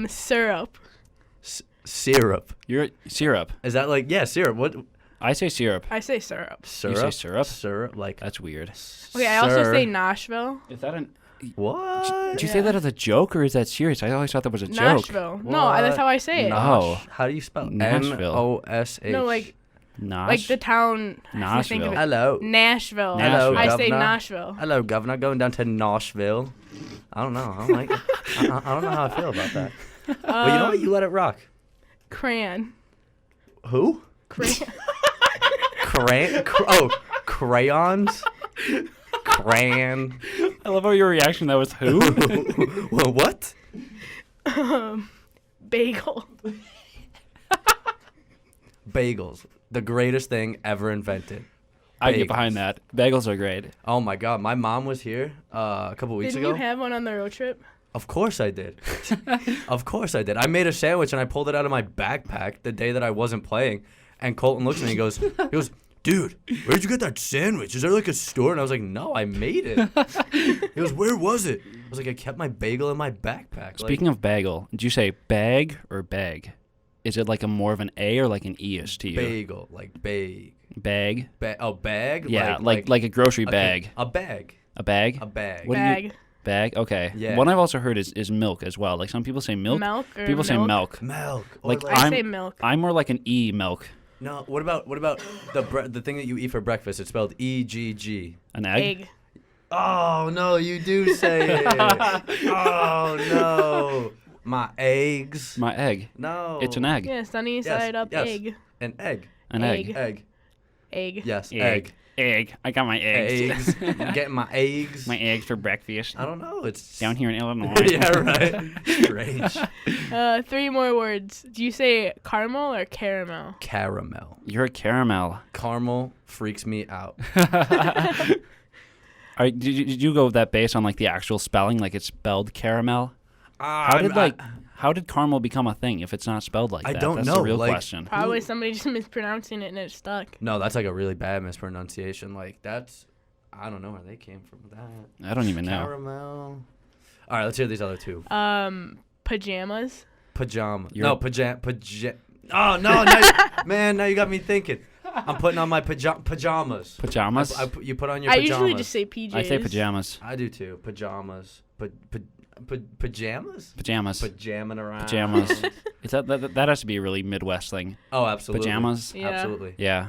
Syrup. Syrup. You're syrup. Is that like syrup? What? I say syrup. I say syrup. Syrup. You say syrup? Syrup. Like That's weird. Okay, I also say Nashville. Is that an? what? Did you say that as a joke or is that serious? I always thought that was a joke. Nashville. No, that's how I say it. No. How do you spell it? Nashville. Nosh. No, like the town. I think of it. Hello. Nashville. Hello, I say governor. Nashville. Hello, governor. Going down to Nashville. I don't know. I don't like it. I don't know how I feel about that. Well, you know what? You let it rock. Crayon. Who? Crayon. Crayons? Crayon. I love how your reaction. That was who? Well, what? Bagel. Bagels. The greatest thing ever invented. I get behind that. Bagels are great. Oh, my God. My mom was here a couple weeks ago. Didn't you have one on the road trip? Of course I did. Of course I did. I made a sandwich and I pulled it out of my backpack the day that I wasn't playing. And Colton looks at me and he goes, dude, where'd you get that sandwich? Is there like a store? And I was like, no, I made it. He goes, where was it? I was like, I kept my bagel in my backpack. Speaking of bagel, did you say bag or bag? Is it like a more of an A or like an E-ish to you? Bagel, like bag. Bag? Bag? Yeah, like a grocery bag. A bag. A bag? A bag. What Bag. do you... Bag? Okay. Yeah. One I've also heard is milk as well. Like some people say milk. Milk or People say milk. Milk. Like I say milk. I'm more like an E milk. No, what about the thing that you eat for breakfast? It's spelled E-G-G. An egg? Oh, no, you do say it. Oh, no. My eggs. My egg. No. It's an egg. Yeah, sunny side up egg. An egg. An egg. Egg. Yes, egg. Egg. I got my eggs. Eggs. Getting my eggs. My eggs for breakfast. I don't know. It's Down here in Illinois. Yeah, right. Strange. 3 more words. Do you say caramel or caramel? Caramel. You're a caramel. Caramel freaks me out. Did you go with that based on like the actual spelling, like it's spelled caramel? How did caramel become a thing if it's not spelled like that? I don't That's know. the real Like, question. Probably somebody just mispronouncing it and it stuck. No, that's like a really bad mispronunciation. Like that's, I don't know where they came from with that. I don't even know. Caramel. All right, let's hear these other 2. Pajamas. Pajama. You're- No, Oh no, man! Now you got me thinking. I'm putting on my pajamas. Pajamas? You put on your I pajamas. usually just say PJs. I say pajamas. I do too. Pajamas. Pajamas? Pajamas. Pajamming around. Pajamas. Is that has to be a really Midwest thing. Oh, absolutely. Pajamas? Yeah. Absolutely. Yeah.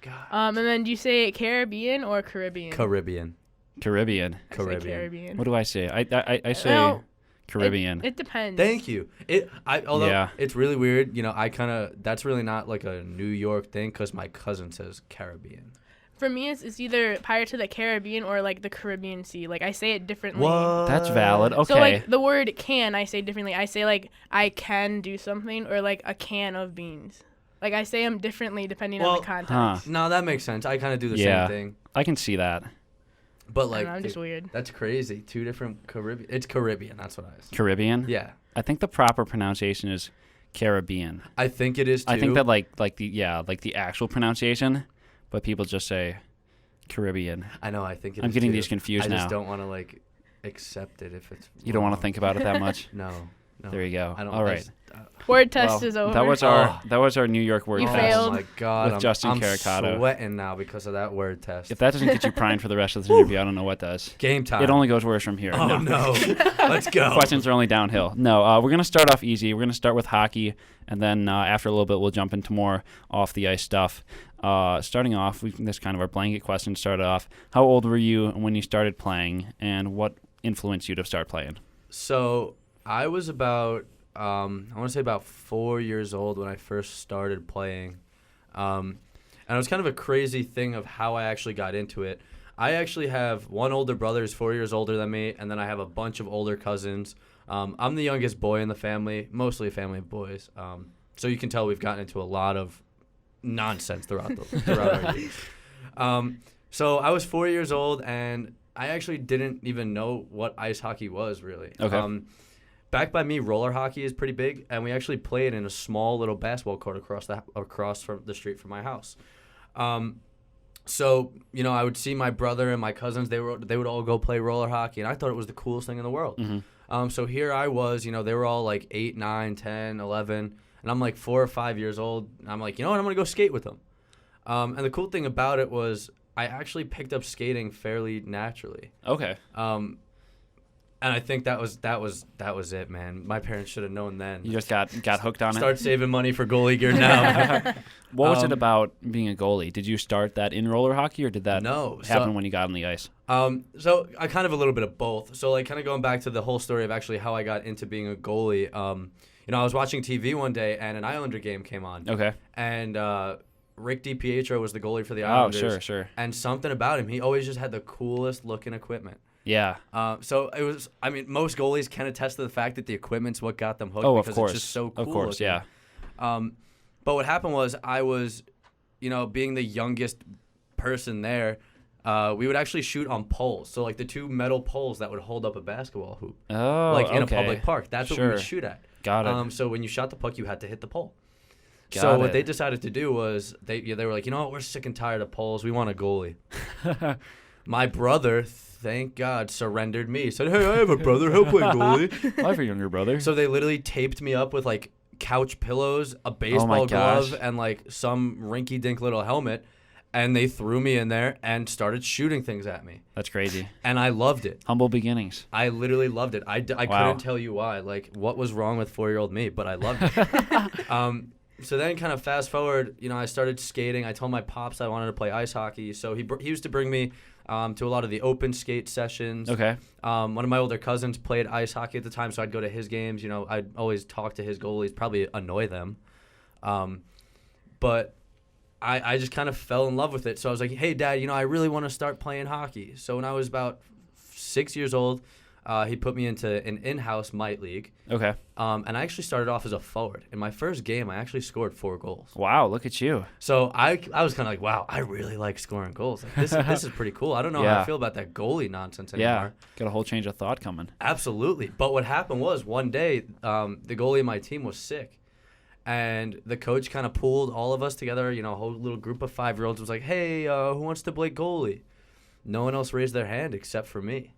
God. And then do you say Caribbean or Caribbean? Caribbean. Caribbean. I say Caribbean. What do I say? I say Well, Caribbean. It depends. Thank you. Although Yeah. it's really weird, that's really not like a New York thing because my cousin says Caribbean. For me, it's either Pirates of the Caribbean or like the Caribbean Sea. Like I say it differently. What? That's valid. Okay. So like the word can, I say differently. I say like I can do something or like a can of beans. Like I say them differently depending on the context. No, that makes sense. I kind of do the Yeah. same thing. I can see that. But I like, don't know, I'm just weird. That's crazy. 2 different Caribbean. It's Caribbean. That's what I said. Caribbean? Yeah. I think the proper pronunciation is Caribbean. I think it is too. I think that like the actual pronunciation, but people just say Caribbean. I know. I think it I'm is getting too. these confused now. I just don't want to like accept it if it's. You don't want to wrong. think about it that much. No. There you go. I don't. All right. Word test Well, is over. That was our New York word You test. failed. Oh my God! With Justin Carricato. I'm sweating now because of that word test. If that doesn't get you primed for the rest of this interview, I don't know what does. Game time. It only goes worse from here. Oh no! Let's go. Questions are only downhill. No, we're going to start off easy. We're going to start with hockey, and then after a little bit, we'll jump into more off-the-ice stuff. Starting off, this kind of our blanket question started off. How old were you when you started playing, and what influenced you to start playing? So I was about, I want to say about 4 years old when I first started playing. And it was kind of a crazy thing of how I actually got into it. I actually have one older brother who's 4 years older than me, and then I have a bunch of older cousins. I'm the youngest boy in the family, mostly a family of boys. So you can tell we've gotten into a lot of nonsense throughout our years. So I was 4 years old, and I actually didn't even know what ice hockey was, really. Okay. Back by me, roller hockey is pretty big, and we actually played in a small little basketball court across from the street from my house. So, I would see my brother and my cousins, they would all go play roller hockey, and I thought it was the coolest thing in the world. Mm-hmm. So here I was, they were all like 8, 9, 10, 11, and I'm like 4 or 5 years old. And I'm like, you know what? I'm going to go skate with them. And the cool thing about it was I actually picked up skating fairly naturally. Okay. And I think that was it, man. My parents should have known then. You just got hooked on it? Start saving money for goalie gear now. What was it about being a goalie? Did you start that in roller hockey, or did that happen when you got on the ice? So I kind of a little bit of both. So like kind of going back to the whole story of actually how I got into being a goalie. I was watching TV one day and an Islander game came on. Okay. And Rick DiPietro was the goalie for the Islanders. Oh, sure. And something about him, he always just had the coolest looking equipment. Yeah. So it was, most goalies can attest to the fact that the equipment's what got them hooked. Because it's just so cool. Of course, looking. Yeah. But what happened was I was, being the youngest person there, we would actually shoot on poles. So like the 2 metal poles that would hold up a basketball hoop. Oh, like in a public park. That's what we would shoot at. Got it. So when you shot the puck, you had to hit the pole. So what they decided to do was they were like, you know what, we're sick and tired of poles. We want a goalie. My brother, thank God, surrendered me. Said, hey, I have a brother. He'll play goalie. I have a younger brother. So they literally taped me up with like couch pillows, a baseball glove, and like some rinky-dink little helmet. And they threw me in there and started shooting things at me. That's crazy. And I loved it. Humble beginnings. I literally loved it. I couldn't tell you why. Like, what was wrong with 4-year-old me? But I loved it. So then kind of fast forward, I started skating. I told my pops I wanted to play ice hockey. So he used to bring me to a lot of the open skate sessions. Okay. One of my older cousins played ice hockey at the time, so I'd go to his games. I'd always talk to his goalies, probably annoy them. But I just kind of fell in love with it. So I was like, hey, Dad, I really want to start playing hockey. So when I was about 6 years old, he put me into an in-house mite league. Okay. And I actually started off as a forward. In my first game, I actually scored 4 goals. Wow, look at you. So I was kind of like, wow, I really like scoring goals. Like, this is pretty cool. I don't know how I feel about that goalie nonsense anymore. Yeah, got a whole change of thought coming. Absolutely. But what happened was one day, the goalie of my team was sick. And the coach kind of pulled all of us together, a whole little group of 5-year-olds. Was like, hey, who wants to play goalie? No one else raised their hand except for me.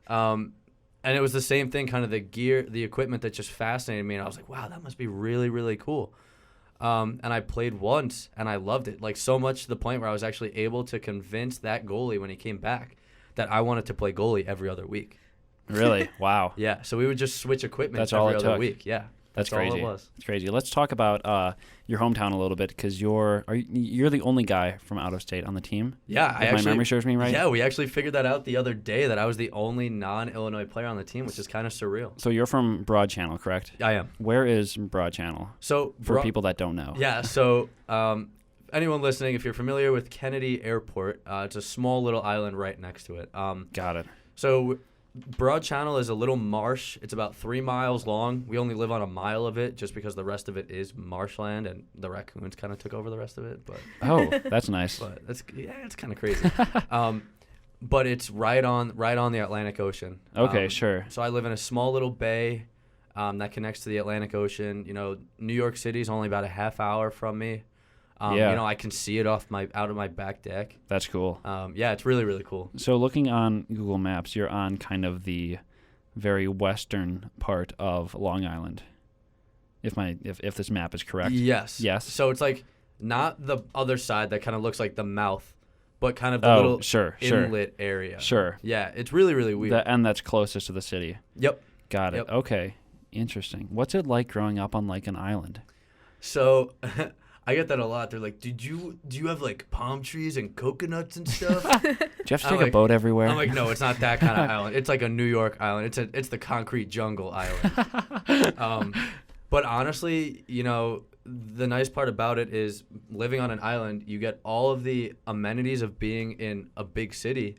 And it was the same thing, kind of the gear, the equipment that just fascinated me. And I was like, wow, that must be really, really cool. And I played once, and I loved it. Like, so much to the point where I was actually able to convince that goalie when he came back that I wanted to play goalie every other week. Really? Wow. Yeah, so we would just switch equipment every other week. Yeah. That's crazy. All it was. That's crazy. Let's talk about your hometown a little bit, because you're the only guy from out of state on the team. Yeah, my memory serves me right. Yeah, we actually figured that out the other day, that I was the only non-Illinois player on the team, which is kind of surreal. So you're from Broad Channel, correct? I am. Where is Broad Channel? So for people that don't know. Yeah. So anyone listening, if you're familiar with Kennedy Airport, it's a small little island right next to it. Got it. So Broad Channel is a little marsh. It's about 3 miles long. We only live on a mile of it just because the rest of it is marshland, and the raccoons kind of took over the rest of it. But that's nice. But it's kind of crazy. But it's right on the Atlantic Ocean. Okay, sure. So I live in a small little bay that connects to the Atlantic Ocean. New York City is only about a half hour from me. I can see it out of my back deck. That's cool. Yeah, it's really, really cool. So looking on Google Maps, you're on kind of the very western part of Long Island. If this map is correct. Yes. Yes. So it's like not the other side that kind of looks like the mouth, but kind of the little inlet area. Sure. Yeah, it's really, really weird. The end that's closest to the city. Yep. Got it. Yep. Okay. Interesting. What's it like growing up on like an island? So I get that a lot. They're like, do you have like palm trees and coconuts and stuff? Do you have to take a boat everywhere? I'm like, no, it's not that kind of island. It's like a New York island. It's the concrete jungle island. But honestly, the nice part about it is living on an island, you get all of the amenities of being in a big city.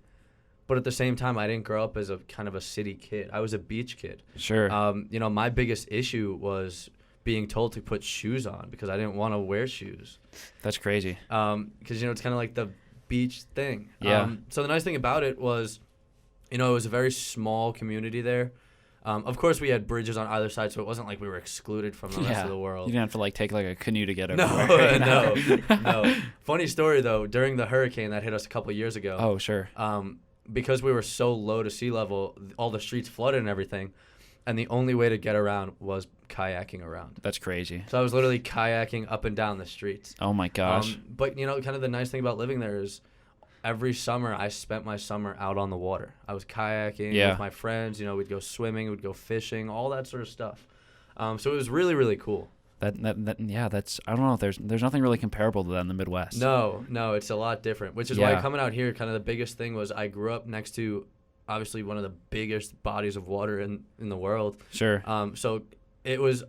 But at the same time, I didn't grow up as a kind of a city kid. I was a beach kid. Sure. My biggest issue was being told to put shoes on because I didn't want to wear shoes. That's crazy. Because, it's kind of like the beach thing. Yeah. So the nice thing about it was, it was a very small community there. Of course, we had bridges on either side, so it wasn't like we were excluded from the rest of the world. You didn't have to take a canoe to get everywhere. No. Funny story, though. During the hurricane that hit us a couple of years ago. Oh, sure. Because we were so low to sea level, all the streets flooded and everything. and the only way to get around was kayaking around. That's crazy. So I was literally kayaking up and down the streets. Oh my gosh. But kind of the nice thing about living there is every summer I spent my summer out on the water. I was kayaking with my friends. We'd go swimming, we'd go fishing, all that sort of stuff. So it was really, really cool. That's I don't know if there's nothing really comparable to that in the Midwest. No, it's a lot different, which is why coming out here, kind of the biggest thing was I grew up next to obviously one of the biggest bodies of water in the world. Sure. So it was,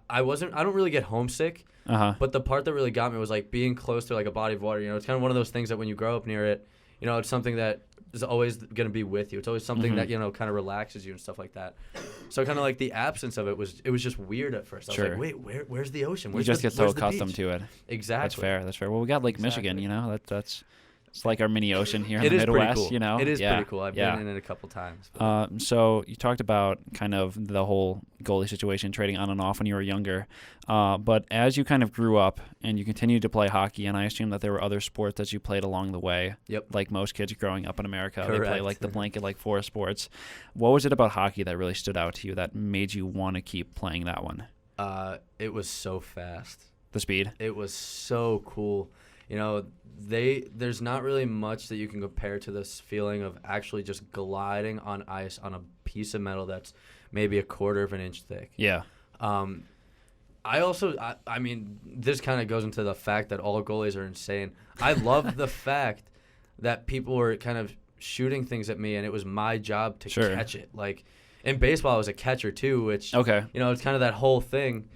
I don't really get homesick, but the part that really got me was like being close to like a body of water. It's kind of one of those things that when you grow up near it, it's something that is always going to be with you. It's always something that, kind of relaxes you and stuff like that. So kind of like the absence of it was just weird at first. I was like, wait, where's the ocean? You just get so accustomed to it. Exactly. That's fair. Well, we got Lake Michigan, that's it's like our mini ocean here in the Midwest, It is pretty cool. I've been in it a couple times. So you talked about kind of the whole goalie situation, trading on and off when you were younger. But as you kind of grew up and you continued to play hockey, and I assume that there were other sports that you played along the way. Yep. Like most kids growing up in America, Correct. They play like the blanket, like 4 sports. What was it about hockey that really stood out to you that made you want to keep playing that one? It was so fast. The speed? It was so cool. There's not really much that you can compare to this feeling of actually just gliding on ice on a piece of metal that's maybe a quarter of an inch thick. Yeah. I mean, this kind of goes into the fact that all goalies are insane. I love the fact that people were kind of shooting things at me, and it was my job to catch it. Like, in baseball, I was a catcher, too, which, it's kind of that whole thing.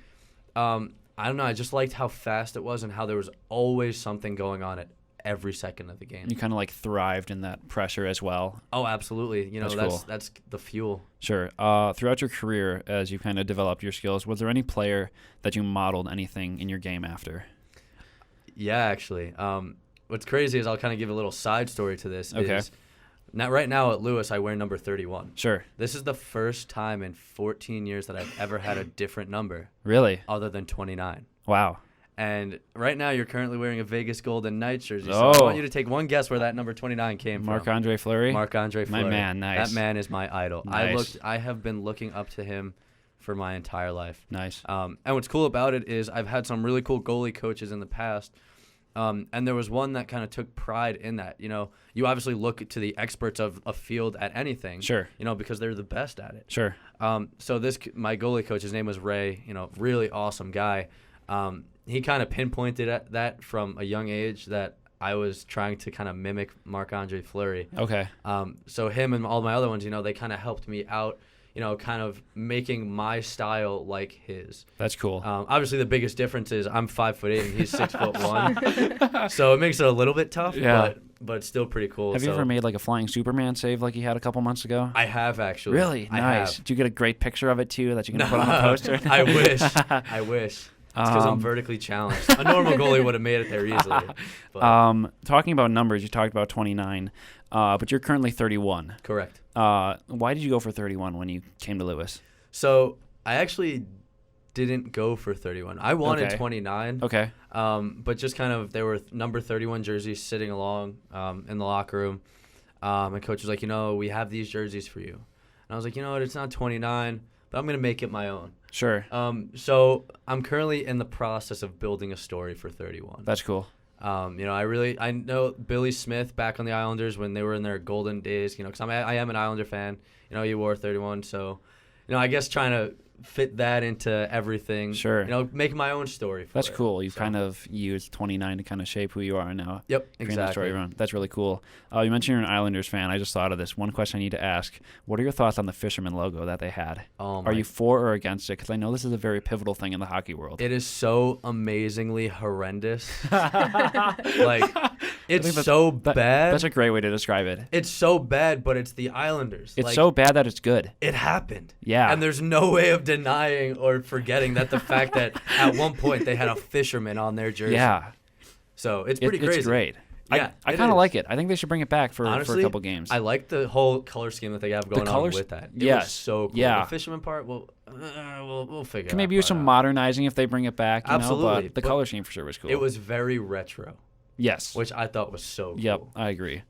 I don't know. I just liked how fast it was and how there was always something going on at every second of the game. You kind of like thrived in that pressure as well. Oh, absolutely. Cool. That's the fuel. Sure. Throughout your career, as you kind of developed your skills, was there any player that you modeled anything in your game after? Yeah, actually. What's crazy is I'll kind of give a little side story to this. Okay. Right now at Lewis, I wear number 31. Sure. This is the first time in 14 years that I've ever had a different number. Really? Other than 29. Wow. And right now you're currently wearing a Vegas Golden Knights jersey. Oh. So I want you to take one guess where that number 29 came from. Marc-Andre Fleury? Marc-Andre Fleury. My man, nice. That man is my idol. Nice. I have been looking up to him for my entire life. Nice. And what's cool about it is I've had some really cool goalie coaches in the past. And there was one that kind of took pride in that. You obviously look to the experts of a field at anything. Sure. Because they're the best at it. Sure. So my goalie coach, his name was Ray, really awesome guy. He kind of pinpointed at that from a young age that I was trying to kind of mimic Marc-Andre Fleury. Okay. So him and all my other ones, they kind of helped me out, kind of making my style like his. That's cool. Obviously, the biggest difference is I'm 5'8" and he's 6'1", so it makes it a little bit tough. Yeah. But it's still pretty cool. Have you ever made like a flying Superman save like you had a couple months ago? I have, actually. Really? Nice. Did you get a great picture of it too that you can put on the poster? I wish. It's because I'm vertically challenged. A normal goalie would have made it there easily. But. Talking about numbers, you talked about 29, but you're currently 31. Correct. Why did you go for 31 when you came to Lewis? So I actually didn't go for 31. I wanted 29. Okay. But just kind of there were number 31 jerseys sitting along in the locker room. And coach was like, we have these jerseys for you. And I was like, what, it's not 29, but I'm going to make it my own. Sure. So I'm currently in the process of building a story for 31. That's cool. I know Billy Smith back on the Islanders when they were in their golden days, because I am an Islander fan. He wore 31. So, I guess trying to fit that into everything. Sure. Make my own story for That's it. cool. You've kind of used 29 to kind of shape who you are now. Yep, That story around. That's really cool. You mentioned you're an Islanders fan. I just thought of this. One question I need to ask. What are your thoughts on the fisherman logo that they had? Are you for or against it? Because I know this is a very pivotal thing in the hockey world. It is so amazingly horrendous. It's so bad. That's a great way to describe it. It's so bad, but it's the Islanders. It's so bad that it's good. It happened. Yeah. And there's no way of denying or forgetting that the fact that at one point they had a fisherman on their jersey. Yeah. So it's pretty crazy. It's great. Yeah, I kind of like it. I think they should bring it back for a couple games. I like the whole color scheme that they have going on with that. It was so cool. Yeah. The fisherman part, we'll figure it out. Can maybe use some modernizing if they bring it back. Absolutely. But the color scheme for sure was cool. It was very retro. Yes. Which I thought was so cool. Yep, I agree.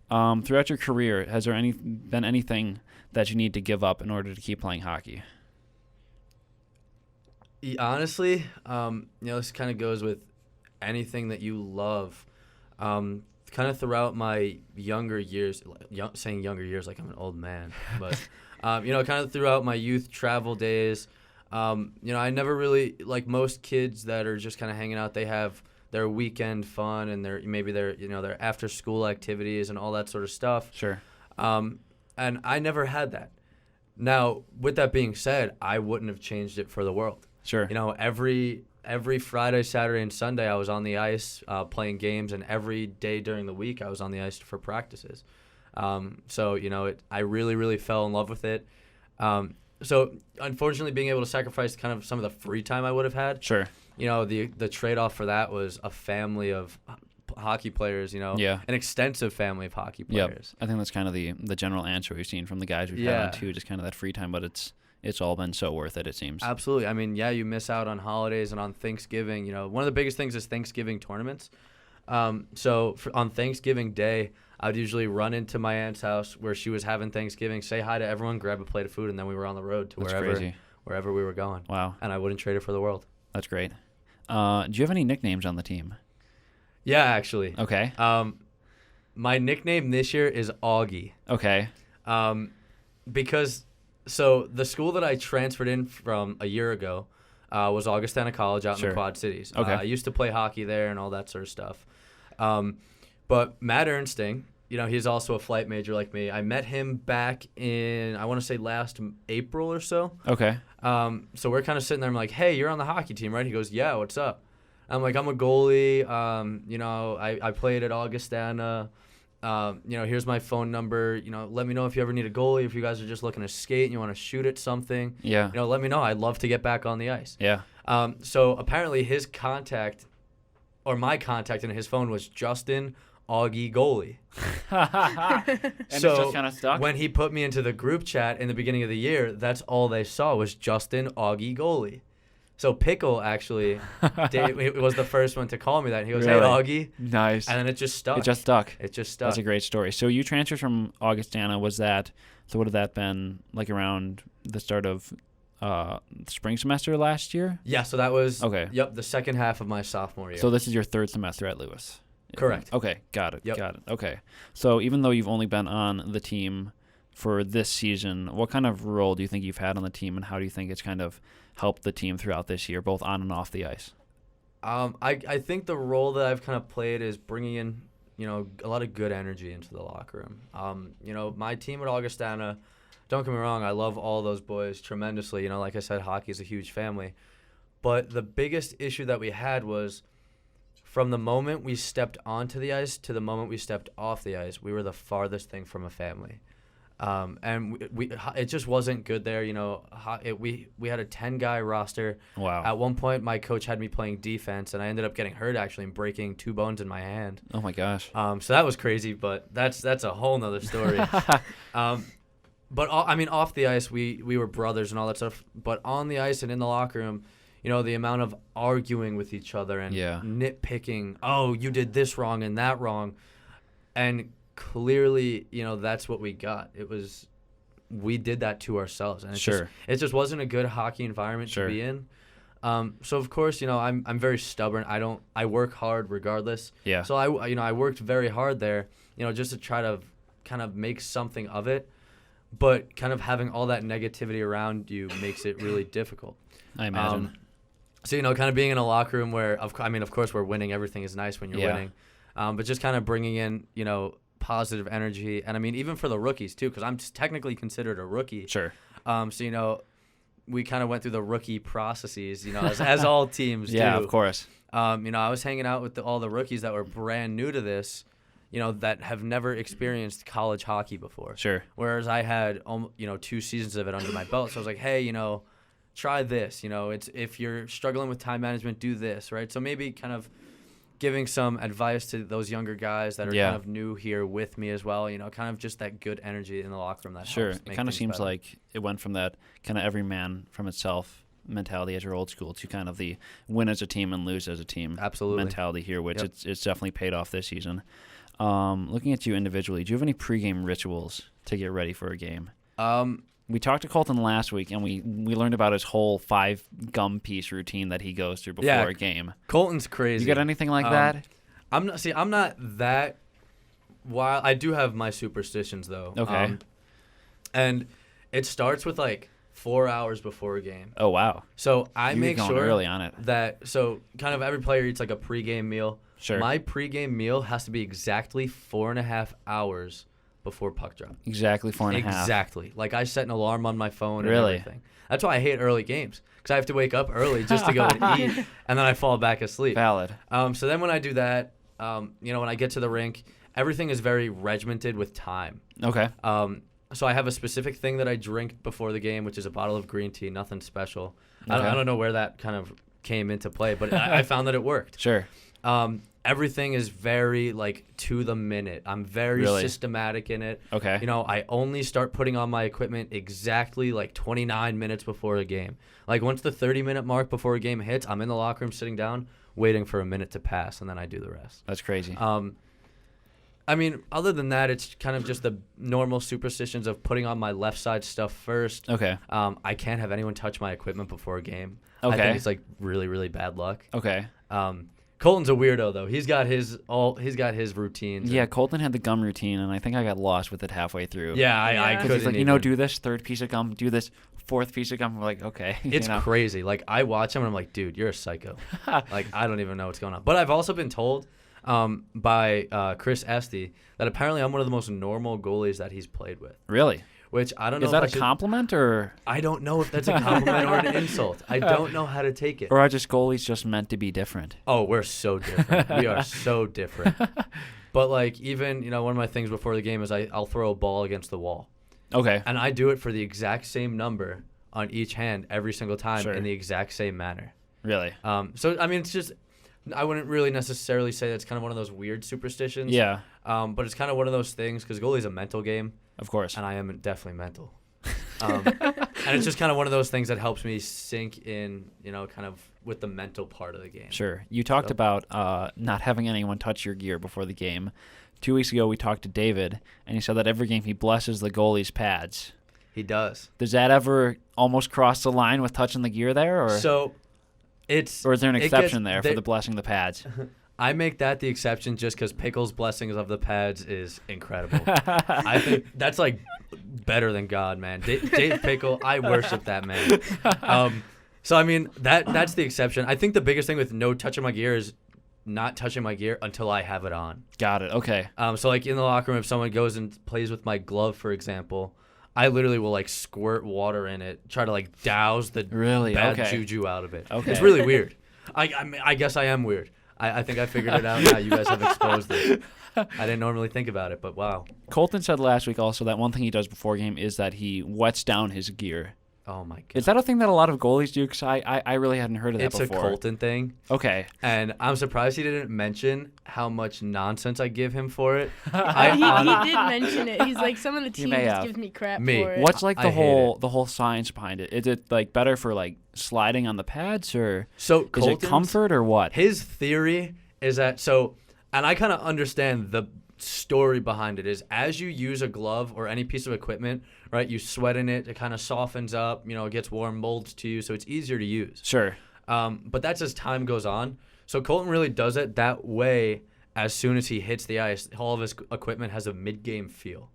Throughout your career, has there been anything that you need to give up in order to keep playing hockey? Honestly, this kind of goes with anything that you love. Kind of throughout my younger years, saying younger years like I'm an old man, but, kind of throughout my youth travel days, I never really, like most kids that are just kind of hanging out, they have their weekend fun and their after school activities and all that sort of stuff. Sure. And I never had that. Now, with that being said, I wouldn't have changed it for the world. Sure. Every Friday, Saturday, and Sunday, I was on the ice playing games, and every day during the week, I was on the ice for practices. I really, really fell in love with it. So, unfortunately, being able to sacrifice kind of some of the free time I would have had. Sure. The trade-off for that was a family of hockey players, Yeah. an extensive family of hockey players. Yep. I think that's kind of the general answer we've seen from the guys we've had on too, just kind of that free time, but it's all been so worth it seems. Absolutely. I mean, you miss out on holidays and on Thanksgiving. One of the biggest things is Thanksgiving tournaments. So on Thanksgiving Day, I would usually run into my aunt's house where she was having Thanksgiving, say hi to everyone, grab a plate of food, and then we were on the road to wherever we were going. Wow. And I wouldn't trade it for the world. That's great. Do you have any nicknames on the team? Yeah, actually. Okay. My nickname this year is Augie. Okay. Because the school that I transferred in from a year ago was Augustana College out in the Quad Cities. Okay. I used to play hockey there and all that sort of stuff. But Matt Ernsting, he's also a flight major like me. I met him back in, I want to say last April or so. Okay. So we're kind of sitting there. I'm like, hey, you're on the hockey team, right? He goes, yeah, what's up? I'm like, I'm a goalie. I played at Augustana. Here's my phone number. Let me know if you ever need a goalie, if you guys are just looking to skate and you want to shoot at something. Yeah. Let me know. I'd love to get back on the ice. Yeah. So apparently his contact, or my contact in his phone was Justin Augie Goalie. And it's just kind of stuck? When he put me into the group chat in the beginning of the year, that's all they saw was Justin Augie Goalie. So Pickle actually was the first one to call me that. He goes, Really? hey, Augie. Nice. And then it just stuck. It just stuck. That's a great story. So you transferred from Augustana. What would have that been like around the start of spring semester last year? Yeah, so that was the second half of my sophomore year. So this is your third semester at Lewis. Correct. Okay, got it. Yep. Got it. Okay. So even though you've only been on the team for this season, what kind of role do you think you've had on the team, and how do you think it's kind of helped the team throughout this year, both on and off the ice? I think the role that I've kind of played is bringing in, a lot of good energy into the locker room. My team at Augustana, don't get me wrong, I love all those boys tremendously. Like I said, hockey is a huge family. But the biggest issue that we had was from the moment we stepped onto the ice to the moment we stepped off the ice, we were the farthest thing from a family. And it just wasn't good there. We had a 10-guy roster. Wow. At one point, my coach had me playing defense, and I ended up getting hurt actually and breaking 2 bones in my hand. Oh my gosh. So that was crazy, but that's a whole nother story. But off the ice, we were brothers and all that stuff. But on the ice and in the locker room, the amount of arguing with each other and nitpicking. Oh, you did this wrong and that wrong, and clearly, that's what we got. We did that to ourselves, and it just wasn't a good hockey environment to be in. So of course, I'm very stubborn. I work hard regardless. Yeah. So I worked very hard there, just to try to kind of make something of it, but kind of having all that negativity around you makes it really difficult. I imagine. So kind of being in a locker room where, of course, we're winning. Everything is nice when you're winning, but just kind of bringing in, positive energy. And even for the rookies too, because I'm technically considered a rookie. Sure. So we kind of went through the rookie processes, as all teams do. Yeah, of course. I was hanging out with all the rookies that were brand new to this, that have never experienced college hockey before. Sure. Whereas I had 2 seasons of it under my belt. So I was like, hey, try this. It's if you're struggling with time management, do this, right? So maybe kind of giving some advice to those younger guys that are kind of new here with me as well, kind of just that good energy in the locker room that helps make it kind of seems better. like it went from that kind of every man from itself mentality at your old school to kind of the win as a team and lose as a team mentality here, which it's definitely paid off this season. Looking at you individually, do you have any pregame rituals to get ready for a game? We talked to Colton last week, and we learned about his whole 5 gum piece routine that he goes through before a game. Colton's crazy. You got anything like that? I'm not that wild. I do have my superstitions though. Okay. And it starts with like 4 hours before a game. Oh wow. So I You make get going sure early on it. that kind of every player eats like a pregame meal. Sure. My pregame meal has to be exactly 4.5 hours before puck drop. Exactly 4.5. Exactly. Like I set an alarm on my phone and Really? everything. That's why I hate early games, because I have to wake up early just to go and eat, and then I fall back asleep. Valid. So then when I do that, when I get to the rink, everything is very regimented with time. Okay. So I have a specific thing that I drink before the game, which is a bottle of green tea, nothing special. Okay. I don't know where that kind of came into play, but I found that it worked. Sure. Everything is very like to the minute. I'm very systematic in it. Okay. I only start putting on my equipment exactly like 29 minutes before the game. Like once the 30-minute mark before a game hits, I'm in the locker room sitting down, waiting for a minute to pass, and then I do the rest. That's crazy. I mean, other than that, it's kind of just the normal superstitions of putting on my left side stuff first. Okay. I can't have anyone touch my equipment before a game. Okay. I think it's like really, really bad luck. Okay. Colton's a weirdo though. He's got his routines. Yeah, Colton had the gum routine, and I think I got lost with it halfay through. Yeah, I Because couldn't. he's like, even. do this 3rd piece of gum, do this 4th piece of gum. We're like, okay. It's crazy. Like I watch him and I'm like, dude, you're a psycho. Like I don't even know what's going on. But I've also been told by Chris Esty that apparently I'm one of the most normal goalies that he's played with. Really? Which I don't know. Is that a compliment or? I don't know if that's a compliment or an insult. I don't know how to take it. Or are just goalies just meant to be different? Oh, we're so different. We are so different. But like even one of my things before the game is I'll throw a ball against the wall. Okay. And I do it for the exact same number on each hand every single time in the exact same manner. Really? So I mean, it's just I wouldn't really necessarily say that's kind of one of those weird superstitions. Yeah. But it's kind of one of those things because goalie's a mental game. Of course. And I am definitely mental. And it's just kind of one of those things that helps me sink in, kind of with the mental part of the game. Sure. You talked about not having anyone touch your gear before the game. 2 weeks ago, we talked to David, and he said that every game he blesses the goalie's pads. He does. Does that ever almost cross the line with touching the gear there? Or is there an exception there for the blessing the pads? I make that the exception just because Pickle's blessings of the pads is incredible. I think that's like better than God, man. Dave Pickle, I worship that man. So I mean that's the exception. I think the biggest thing with no touching my gear is not touching my gear until I have it on. Got it. Okay. So like in the locker room, if someone goes and plays with my glove, for example, I literally will like squirt water in it, try to like douse the bad juju out of it. Okay. It's really weird. I guess I am weird. I think I figured it out now. You guys have exposed it. I didn't normally think about it, but wow. Colton said last week also that one thing he does before game is that he wets down his gear. Oh, my God. Is that a thing that a lot of goalies do? Because I really hadn't heard of that before. It's a Colton thing. Okay. And I'm surprised he didn't mention how much nonsense I give him for it. He did mention it. He's like, some of the team just gives me crap for it. What's like the whole science behind it? Is it like better for like sliding on the pads, or is it comfort, or what? His theory is that and I kind of understand the story behind it is as you use a glove or any piece of equipment, right, you sweat in it, it kind of softens up, it gets warm, molds to you, so it's easier to use. Sure. But that's as time goes on. So Colton really does it that way. As soon as he hits the ice, all of his equipment has a mid-game feel.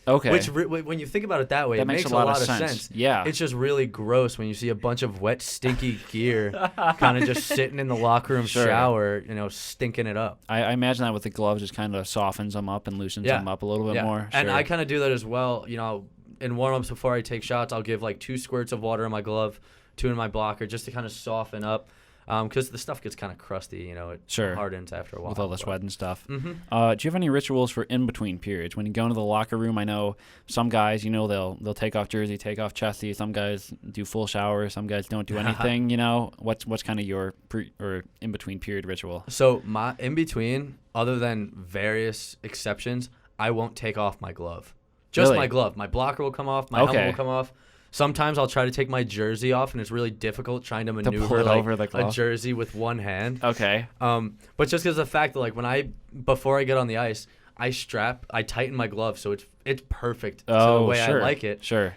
Okay. Which, when you think about it that way, it makes a lot of sense. Yeah. It's just really gross when you see a bunch of wet, stinky gear kind of just sitting in the locker room shower, stinking it up. I imagine that with the gloves just kind of softens them up and loosens them up a little bit more. And I kind of do that as well. In warm-ups before I take shots, I'll give like 2 squirts of water in my glove, 2 in my blocker, just to kind of soften up. Because the stuff gets kind of crusty, it hardens after a while. With all the sweat and stuff. Mm-hmm. Do you have any rituals for in-between periods? When you go into the locker room, I know some guys, they'll take off jersey, take off chesty. Some guys do full shower. Some guys don't do anything, What's kind of your in-between period ritual? So my in-between, other than various exceptions, I won't take off my glove. Just my glove. My blocker will come off. My helmet will come off. Sometimes I'll try to take my jersey off, and it's really difficult trying to maneuver a jersey with one hand. Okay. But just because of the fact that before I get on the ice, I tighten my glove so it's perfect to Oh, the way sure. I like it. Sure.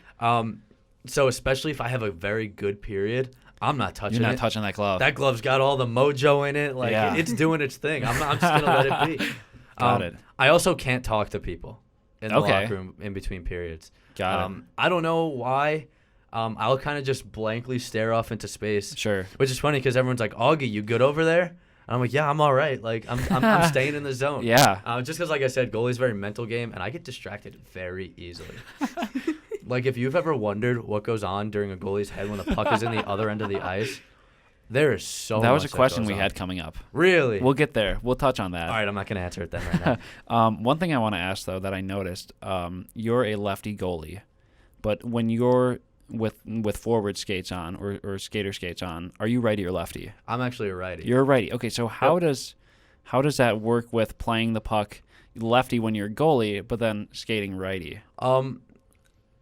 So especially if I have a very good period, I'm not touching it. You're not touching that glove. That glove's got all the mojo in it. Like it's doing its thing. I'm just gonna let it be. Got it. I also can't talk to people in the Okay. locker room in between periods. Got it. I don't know why. I'll kind of just blankly stare off into space. Sure. Which is funny because everyone's like, Augie, you good over there? And I'm like, yeah, I'm all right. Like, I'm staying in the zone. Yeah. Just because, like I said, goalie's a very mental game, and I get distracted very easily. Like, if you've ever wondered what goes on during a goalie's head when the puck is in the other end of the ice, there is so much That was a question goes we on. had coming up. Really? We'll get there. We'll touch on that. All right, I'm not going to answer it then right now. One thing I want to ask, though, that I noticed, you're a lefty goalie, but when you're with forward skates on or skater skates on, are you righty or lefty? I'm actually a righty. You're a righty. Okay, so how does that work with playing the puck lefty when you're a goalie, but then skating righty?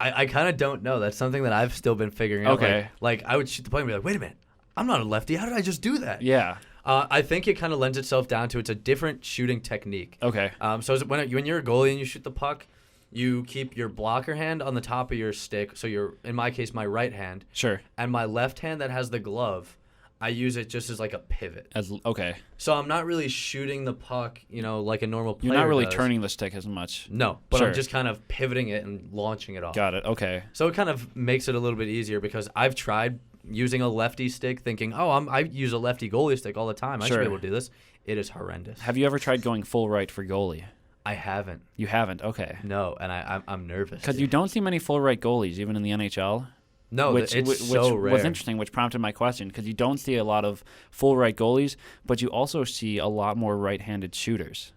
I kind of don't know. That's something that I've still been figuring out. Okay. Like I would shoot the puck and be like, wait a minute, I'm not a lefty. How did I just do that? Yeah. I think it kind of lends itself down to it's a different shooting technique. Okay. So when you're a goalie and you shoot the puck, you keep your blocker hand on the top of your stick. So in my case, my right hand. Sure. And my left hand that has the glove, I use it just as like a pivot. Okay. So I'm not really shooting the puck, like a normal player You're not really does. turning the stick as much. No, but Sure. I'm just kind of pivoting it and launching it off. Got it. Okay. So it kind of makes it a little bit easier because I've tried using a lefty stick thinking, I use a lefty goalie stick all the time. I should Sure. be able to do this. It is horrendous. Have you ever tried going full right for goalie? I haven't. You haven't? Okay. No, and I'm nervous. Because you don't see many full right goalies, even in the NHL. No, it's so rare. Was interesting, which prompted my question, because you don't see a lot of full right goalies, but you also see a lot more right-handed shooters.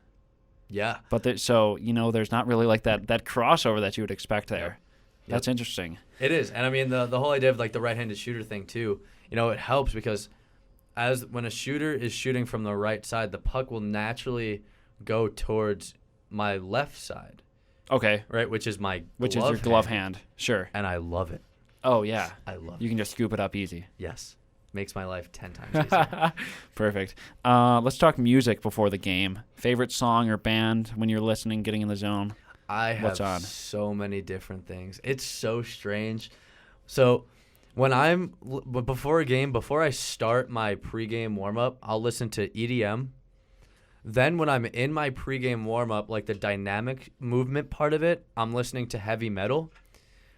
Yeah. But there's not really like that crossover that you would expect there. Yep. That's interesting. It is, and I mean the whole idea of like the right-handed shooter thing too. It helps because when a shooter is shooting from the right side, the puck will naturally go towards my left side. Okay. Right, which is your glove hand. Sure. And I love it. Oh, yeah. I love it. You can just scoop it up easy. Yes. Makes my life 10 times easier. Perfect. Let's talk music before the game. Favorite song or band when you're listening, getting in the zone? I have What's on? So many different things. It's so strange. So when before a game, before I start my pregame warm-up, I'll listen to EDM. Then when I'm in my pregame warm-up, like the dynamic movement part of it, I'm listening to heavy metal.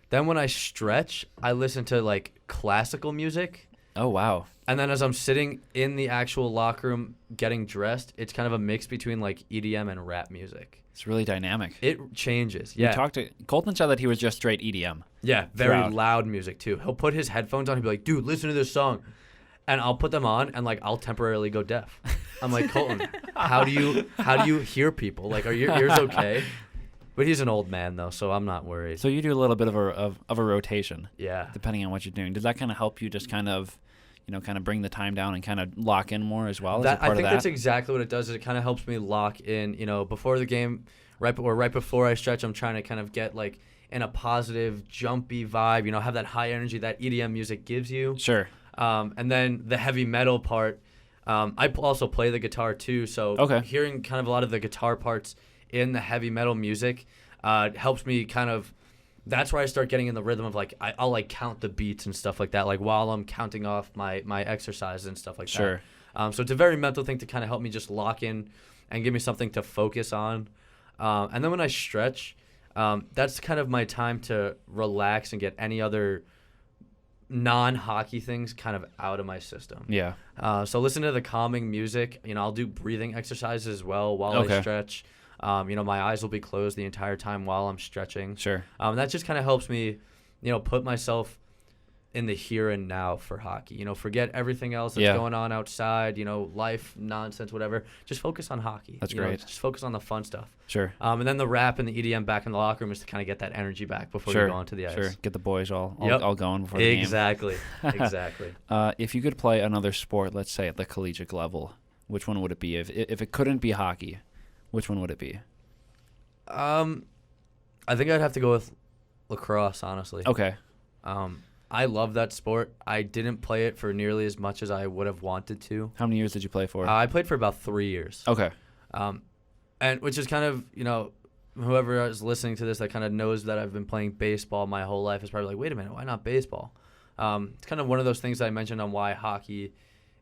Then when I stretch, I listen to like classical music. Oh, wow. And then as I'm sitting in the actual locker room getting dressed, it's kind of a mix between like EDM and rap music. It's really dynamic. It changes. Yeah. Colton said that he was just straight EDM. Yeah, very Throughout. loud music too. He'll put his headphones on. He'll be like, dude, listen to this song. And I'll put them on and like I'll temporarily go deaf. I'm like, Colton, how do you hear people? Like, are your ears okay? But he's an old man though, so I'm not worried. So you do a little bit of a rotation. Yeah. Depending on what you're doing. Does that kind of help you just kind of bring the time down and kind of lock in more as well? I think that's exactly what it does. Is it kind of helps me lock in, before the game, right before I stretch, I'm trying to kind of get like in a positive, jumpy vibe, have that high energy that EDM music gives you. Sure. And then the heavy metal part, I also play the guitar too, so hearing kind of a lot of the guitar parts in the heavy metal music helps me kind of, that's where I start getting in the rhythm of like, I'll like count the beats and stuff like that, like while I'm counting off my exercises and stuff like that. Sure. So it's a very mental thing to kind of help me just lock in and give me something to focus on. And then when I stretch, that's kind of my time to relax and get any other non-hockey things kind of out of my system. Yeah. So listen to the calming music. I'll do breathing exercises as well while I stretch. My eyes will be closed the entire time while I'm stretching. Sure. That just kind of helps me, put myself in the here and now for hockey. Forget everything else that's going on outside, life, nonsense, whatever. Just focus on hockey. That's great. Just focus on the fun stuff. Sure. And then the rap and the EDM back in the locker room is to kind of get that energy back before you go onto the ice. Sure. Get the boys all going before the game. Exactly. Exactly. If you could play another sport, let's say at the collegiate level, which one would it be? If it couldn't be hockey, which one would it be? I think I'd have to go with lacrosse, honestly. Okay. I love that sport. I didn't play it for nearly as much as I would have wanted to. How many years did you play for? I played for about 3 years. Okay. And And which is kind of, whoever is listening to this that kind of knows that I've been playing baseball my whole life is probably like, wait a minute, why not baseball? It's kind of one of those things that I mentioned on why hockey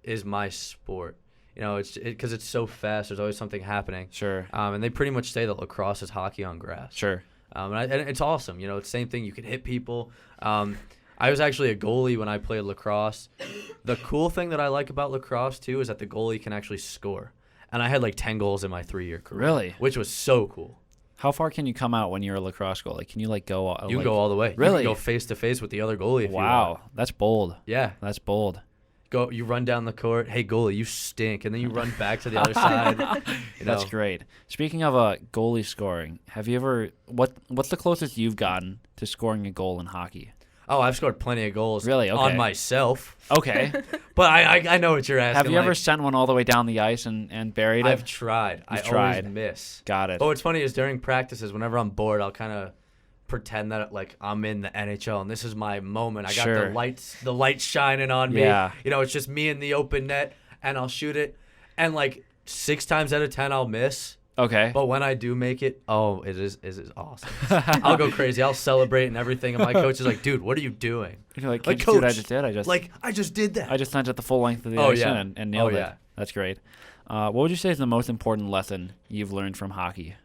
is my sport. It's because it's so fast. There's always something happening. Sure. And they pretty much say that lacrosse is hockey on grass. Sure. And it's awesome. It's the same thing. You can hit people. I was actually a goalie when I played lacrosse. The cool thing that I like about lacrosse, too, is that the goalie can actually score. And I had like 10 goals in my 3-year career. Really? Which was so cool. How far can you come out when you're a lacrosse goalie? Can you go? You can go all the way. Really? You can go face to face with the other goalie if you want. Wow, that's bold. Yeah. That's bold. You run down the court. Hey, goalie, you stink. And then you run back to the other side. That's great. Speaking of goalie scoring, have you ever what's the closest you've gotten to scoring a goal in hockey? Oh, I've scored plenty of goals on myself. Okay. But I know what you're asking. Have you ever sent one all the way down the ice and buried it? I've tried. I always miss. Got it. But what's funny is during practices, whenever I'm bored, I'll kind of pretend that like I'm in the NHL and this is my moment. I got the lights shining on me. Yeah. It's just me in the open net and I'll shoot it. And like 6 times out of 10 I'll miss. Okay. But when I do make it, it is awesome. I'll go crazy. I'll celebrate and everything. And my coach is like, dude, what are you doing? You're like, coach, dude, I just did. I just did that. I just sent it the full length of the ice and nailed it. Yeah. That's great. What would you say is the most important lesson you've learned from hockey?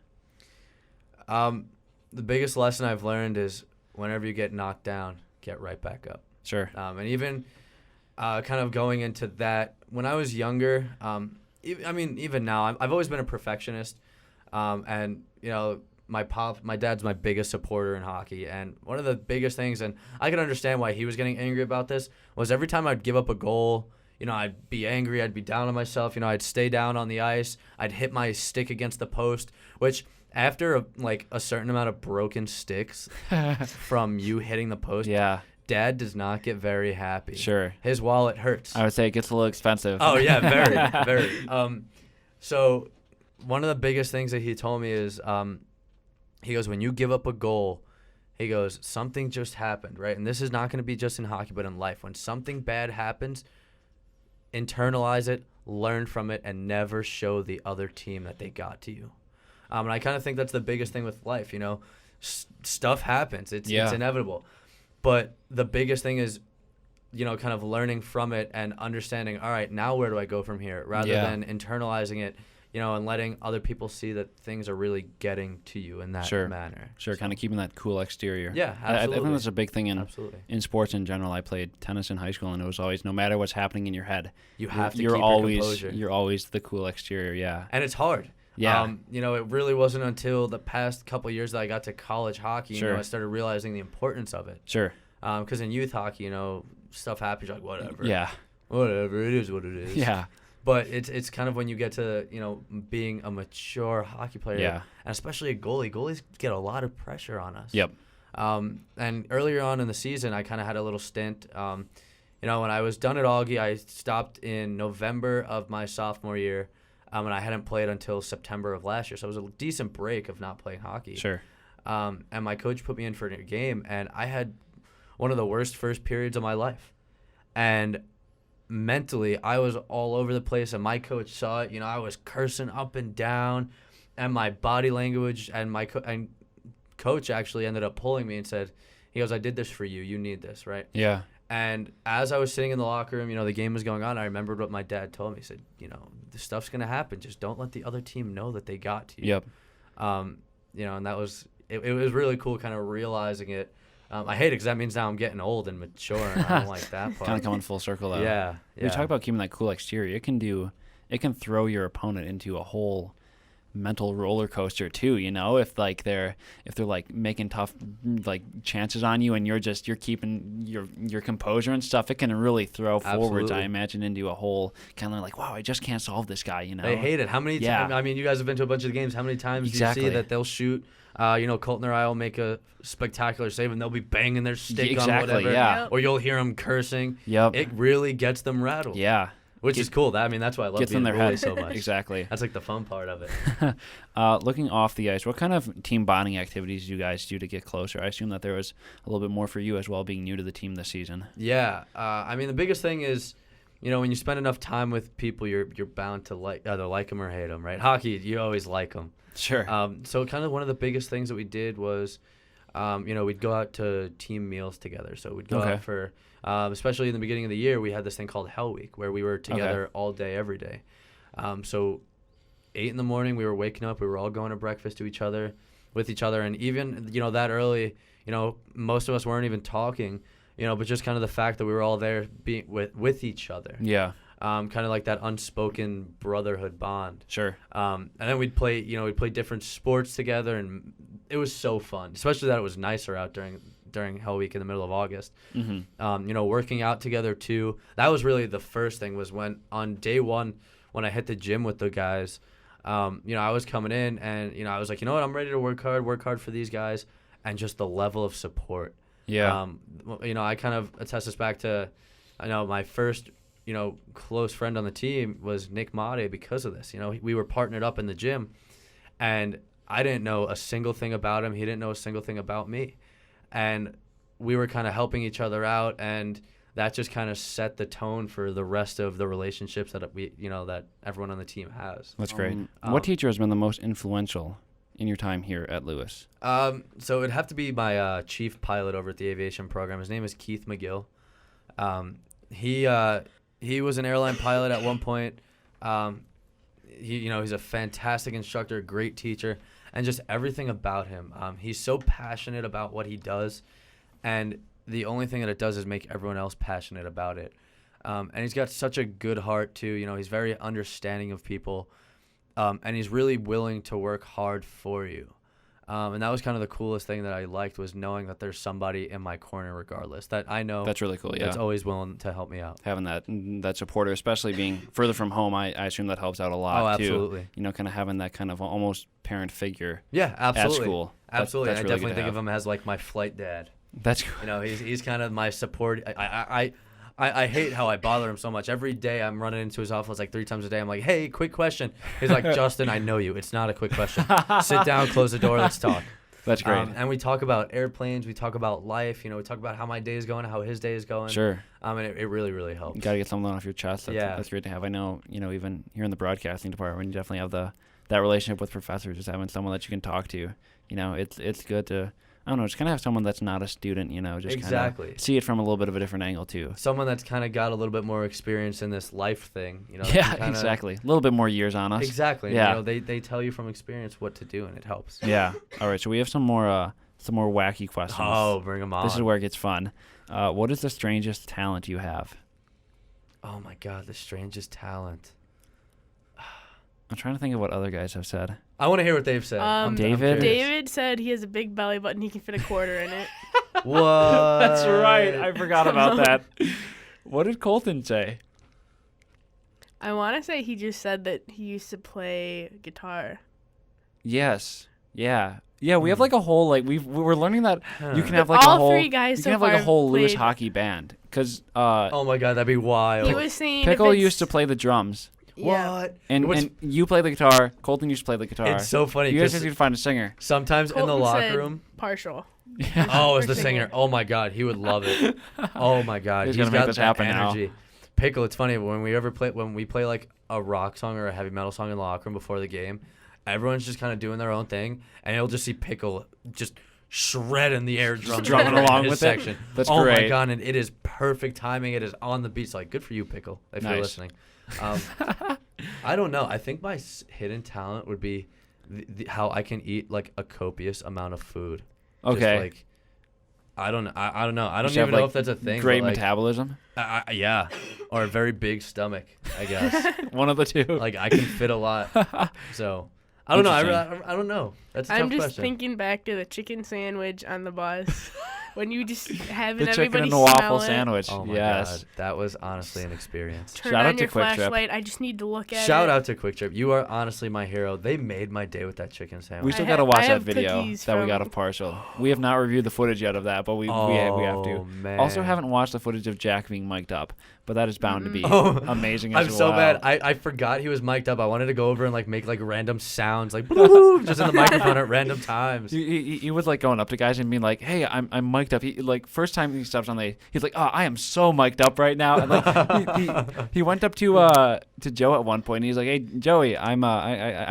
The biggest lesson I've learned is whenever you get knocked down, get right back up. Sure. And even kind of going into that, when I was younger, even now, I've always been a perfectionist. And, my dad's my biggest supporter in hockey. And one of the biggest things, and I can understand why he was getting angry about this, was every time I'd give up a goal, I'd be angry, I'd be down on myself, I'd stay down on the ice, I'd hit my stick against the post, which after a certain amount of broken sticks from you hitting the post, Dad does not get very happy. Sure. His wallet hurts. I would say it gets a little expensive. Oh, yeah, very, very. So one of the biggest things that he told me is he goes, when you give up a goal, he goes, something just happened, right? And this is not going to be just in hockey, but in life. When something bad happens, internalize it, learn from it, and never show the other team that they got to you. And I kind of think that's the biggest thing with life, stuff happens. It's inevitable. But the biggest thing is, kind of learning from it and understanding, all right, now where do I go from here? Rather than internalizing it, and letting other people see that things are really getting to you in that manner. Sure, so. Kind of keeping that cool exterior. Yeah, absolutely. I think that's a big thing in sports in general. I played tennis in high school, and it was always, no matter what's happening in your head, you have to keep your composure. You're always the cool exterior, yeah. And it's hard. Yeah. It really wasn't until the past couple of years that I got to college hockey, I started realizing the importance of it. Sure. Because in youth hockey, stuff happens, you're like, whatever. Yeah. Whatever, it is what it is. Yeah. But it's kind of when you get to, being a mature hockey player, and especially a goalie. Goalies get a lot of pressure on us. Yep. And earlier on in the season, I kind of had a little stint. When I was done at Augie, I stopped in November of my sophomore year. And I hadn't played until September of last year. So it was a decent break of not playing hockey. Sure. And my coach put me in for a game, and I had one of the worst first periods of my life. And mentally, I was all over the place, and my coach saw it. I was cursing up and down, and my body language, and my coach actually ended up pulling me and said, he goes, I did this for you. You need this, right? Yeah. And as I was sitting in the locker room, the game was going on, I remembered what my dad told me. He said, this stuff's going to happen. Just don't let the other team know that they got to you. Yep. And that was, it was really cool kind of realizing it. I hate it because that means now I'm getting old and mature, and I don't like that part. Kind of coming full circle, though. Yeah. We talk about keeping that cool exterior. It can throw your opponent into a whole mental roller coaster too, if they're making tough chances on you, and you're keeping your composure and stuff. It can really throw forwards, I imagine, into a whole kind of like, wow, I just can't solve this guy. They hate it. How many times? I mean, you guys have been to a bunch of the games. How many times do you see that they'll shoot? Colton or I will make a spectacular save, and they'll be banging their stick on whatever, or you'll hear them cursing. Yep. It really gets them rattled. Yeah. Which is cool. That's why I love being a goalie so much. Exactly. That's like the fun part of it. Looking off the ice, what kind of team bonding activities do you guys do to get closer? I assume that there was a little bit more for you as well, being new to the team this season. Yeah. The biggest thing is, when you spend enough time with people, you're bound to either like them or hate them, right? Hockey, you always like them. Sure. So kind of one of the biggest things that we did was, we'd go out to team meals together. So we'd go out for, especially in the beginning of the year, we had this thing called Hell Week where we were together all day, every day. So 8 in the morning, we were waking up, we were all going to breakfast with each other. And even, that early, most of us weren't even talking, but just kind of the fact that we were all there being with each other. Yeah. Kind of like that unspoken brotherhood bond. Sure. And then we'd play different sports together, and it was so fun, especially that it was nicer out during Hell Week in the middle of August. Mm-hmm. Working out together too. That was really the first thing, was when on day one, when I hit the gym with the guys, I was coming in and, I was like, I'm ready to work hard for these guys, and just the level of support. Yeah. I kind of attest this back to, my first, close friend on the team was Nick Mate because of this. We were partnered up in the gym, and I didn't know a single thing about him. He didn't know a single thing about me. And we were kind of helping each other out, and that just kind of set the tone for the rest of the relationships that that everyone on the team has. That's great. What teacher has been the most influential in your time here at Lewis? So it'd have to be my chief pilot over at the aviation program. His name is Keith McGill. He was an airline pilot at one point. He's a fantastic instructor, great teacher, and just everything about him. He's so passionate about what he does, and the only thing that it does is make everyone else passionate about it. And he's got such a good heart too. He's very understanding of people, and he's really willing to work hard for you. And that was kind of the coolest thing that I liked, was knowing that there's somebody in my corner regardless, that I know that's really cool. Yeah, that's always willing to help me out. Having that supporter, especially being further from home, I assume that helps out a lot. Oh, absolutely. Too. Kind of having that kind of almost parent figure. Yeah, absolutely. At school. Absolutely. That's I really definitely think of him as like my flight dad. That's great. He's kind of my support. I hate how I bother him so much. Every day I'm running into his office like 3 times a day. I'm like, hey, quick question. He's like, Justin, I know you. It's not a quick question. Sit down, close the door, let's talk. That's great. And we talk about airplanes. We talk about life. We talk about how my day is going, how his day is going. Sure. And it really, really helps. You got to get something off your chest. That's great to have. I know, even here in the broadcasting department, you definitely have that relationship with professors, just having someone that you can talk to. It's good to, I don't know, just kind of have someone that's not a student, just exactly. kind of see it from a little bit of a different angle too. Someone that's kind of got a little bit more experience in this life thing, Yeah, exactly. A little bit more years on us. Exactly. Yeah. They tell you from experience what to do, and it helps. Yeah. All right. So we have some more wacky questions. Oh, bring them on. This is where it gets fun. What is the strangest talent you have? Oh my God, the strangest talent. I'm trying to think of what other guys have said. I want to hear what they've said. David said he has a big belly button. He can fit a quarter in it. What? That's right. I forgot about that. What did Colton say? I want to say he just said that he used to play guitar. Yes. Yeah. Yeah, we have like a whole we're learning that you can have all a whole 3 guys so far a whole played. Lewis hockey band because oh my God, that'd be wild. He was saying Pickle used to play the drums. Yeah. What? And you play the guitar. Colton used to play the guitar. It's so funny. You guys just need to find a singer. Sometimes Colton in the locker said room. Partial. Yeah. Oh, it's the singer. Oh my God, he would love it. Oh my God, He's got gonna make this that happen energy. now. Pickle, it's funny when we play like a rock song or a heavy metal song in the locker room before the game. Everyone's just kind of doing their own thing, and you'll just see Pickle just shredding the air drums, drumming along with section. it. That's great. great. Oh my God, and it is perfect timing. It is on the beat. It's like, good for you, Pickle, if you're listening. I don't know. I think my hidden talent would be how I can eat like a copious amount of food. Okay. Just, I don't know. I don't know. I don't even know if that's a thing. Great metabolism. Yeah, or a very big stomach, I guess. One of the two. I can fit a lot. So I don't know. I don't know. That's a tough question. I'm just thinking back to the chicken sandwich on the bus. When you just having the chicken everybody and the waffle smell it. sandwich. Oh my God, that was honestly an experience. Turn Shout on out to your Quick Trip. flashlight. I just need to look at it. Shout out to Quick Trip. You are honestly my hero. They made my day with that chicken sandwich. we still got to watch I that have video that we got of Partial. We have not reviewed the footage yet of that, but we have to. Man. Also haven't watched the footage of Jack being mic'd up, but that is bound to be amazing as I'm well. so bad. I forgot he was mic'd up. I wanted to go over and make random sounds just in the microphone at random times. He was going up to guys and being like, "Hey, I'm mic'd mic'd up. He like first time he steps on he's like, oh, I am so mic'd up right now. And like he went up to Joe at one point and he's like, hey Joey, I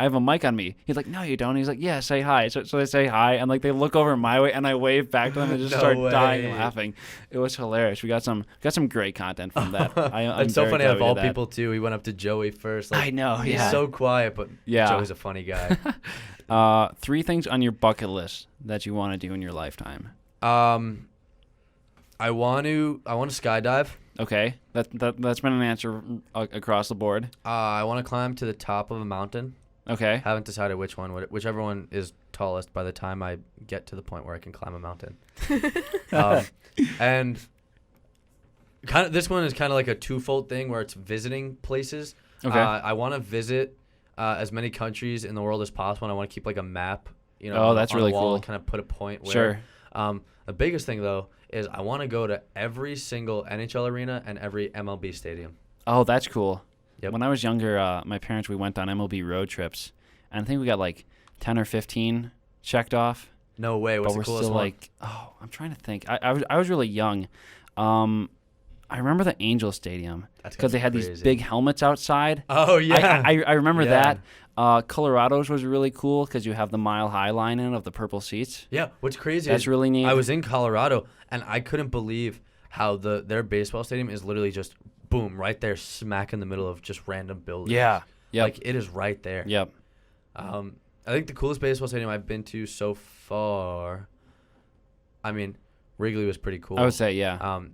have a mic on me. He's like, no you don't. He's like, yeah, say hi. So they say hi and like they look over my way and I wave back to them and just start dying laughing. It was hilarious. We got some great content from that. It's so funny out of all people too. He went up to Joey first. Like, I know. He's yeah. so quiet, but Joey's a funny guy. 3 things on your bucket list that you want to do in your lifetime. I want to skydive. Okay, that's been an answer across the board. I want to climb to the top of a mountain. Okay. Haven't decided which one. Whichever one is tallest by the time I get to the point where I can climb a mountain. And kind of this one is kind of like a twofold thing where it's visiting places. Okay. I want to visit as many countries in the world as possible. And I want to keep like a map, that's on really the wall cool. and kind of put a point where. Sure. The biggest thing though is I want to go to every single NHL arena and every MLB stadium. Oh, that's cool. Yep. When I was younger, my parents, we went on MLB road trips, and I think we got like 10 or 15 checked off. No way. What's but the coolest we're still one? like, I'm trying to think. I was really young. I remember the Angel Stadium because they had these big helmets outside. Oh yeah. I remember that. Colorado's was really cool because you have the Mile High line in of the purple seats. Yeah, what's crazy That's is really neat. I was in Colorado and I couldn't believe how their baseball stadium is literally just boom right there smack in the middle of just random buildings. Yeah. Yep. Like it is right there. Yep. I think the coolest baseball stadium I've been to so far, I mean, Wrigley was pretty cool. I would say, yeah.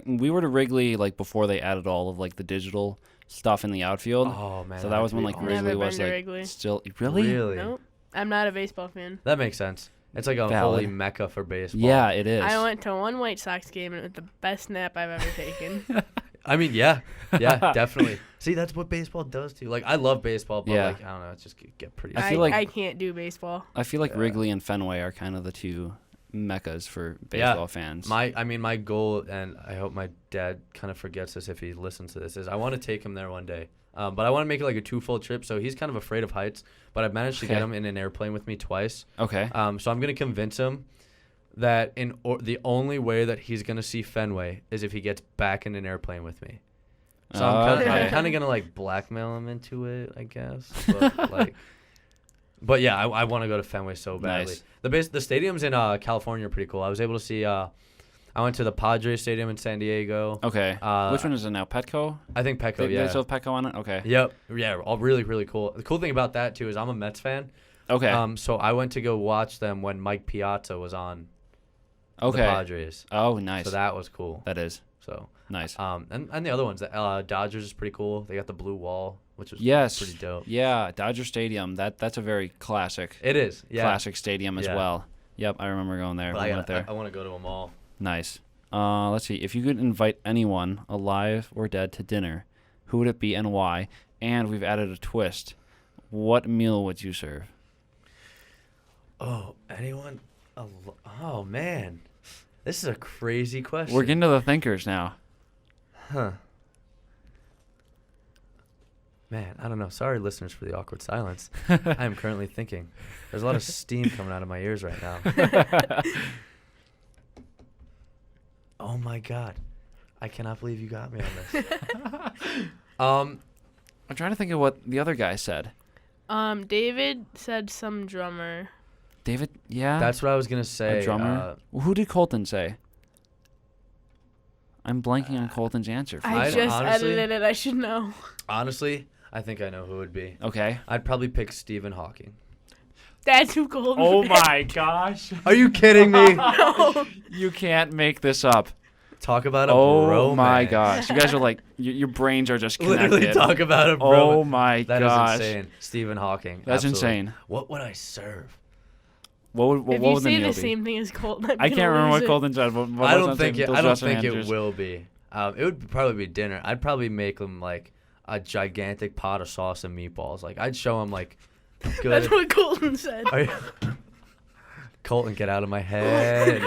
We were to Wrigley like before they added all of like the digital stuff in the outfield. Oh man. So that was when like Wrigley was like Wrigley. still really. Nope. I'm not a baseball fan. That makes sense. It's like a holy mecca for baseball. Yeah, it is. I went to one White Sox game and it was the best nap I've ever taken. I mean, yeah, definitely. See, that's what baseball does too. Like, I love baseball, but like, I don't know, it's just get pretty. I feel like I can't do baseball. I feel like Wrigley and Fenway are kind of the two meccas for baseball fans. My goal, and I hope my dad kind of forgets this if he listens to this, is I want to take him there one day. But I want to make it like a twofold trip. So he's kind of afraid of heights, but I've managed to get him in an airplane with me twice. Okay. So I'm gonna convince him that the only way that he's gonna see Fenway is if he gets back in an airplane with me. So I'm kind of gonna like blackmail him into it, I guess. But yeah, I want to go to Fenway so badly. Nice. The stadiums in California are pretty cool. I was able to see. I went to the Padres Stadium in San Diego. Okay. Which one is it now? Petco? I think Petco. They still have Petco on it. Okay. Yep. Yeah. All really, really cool. The cool thing about that too is I'm a Mets fan. Okay. So I went to go watch them when Mike Piazza was on. The Padres. Oh, nice. So that was cool. That is. So nice. And the other ones, the Dodgers is pretty cool. They got the blue wall, which is pretty dope. Yeah, Dodger Stadium. That's a very classic. It is. Yeah. Classic stadium as well. Yep, I remember going there. But I want to go to them all. Nice. Let's see. If you could invite anyone, alive or dead, to dinner, who would it be and why? And we've added a twist. What meal would you serve? Oh, anyone? Oh man, this is a crazy question. We're getting to the thinkers now. Huh. Man, I don't know. Sorry, listeners, for the awkward silence. I am currently thinking. There's a lot of steam coming out of my ears right now. Oh my God, I cannot believe you got me on this. I'm trying to think of what the other guy said. David said some drummer. David, yeah. That's what I was gonna say. A drummer. Who did Colton say? I'm blanking on Colton's answer. I just edited it. I should know. Honestly, I think I know who it would be. Okay. I'd probably pick Stephen Hawking. That's who Colton. Oh my gosh. Are you kidding me? No. You can't make this up. Talk about a bromance. Oh my gosh. You guys are like, your brains are just connected. Literally talk about a bromance. Oh my gosh. That is insane. Stephen Hawking. That's absolutely. insane. What would I serve? What would if you the say meal the be? same thing as Colton, I can't remember what Colton said. I don't think it will be. It would probably be dinner. I'd probably make them like a gigantic pot of sauce and meatballs. Like I'd show them like good. That's what Colton said. Colton, get out of my head.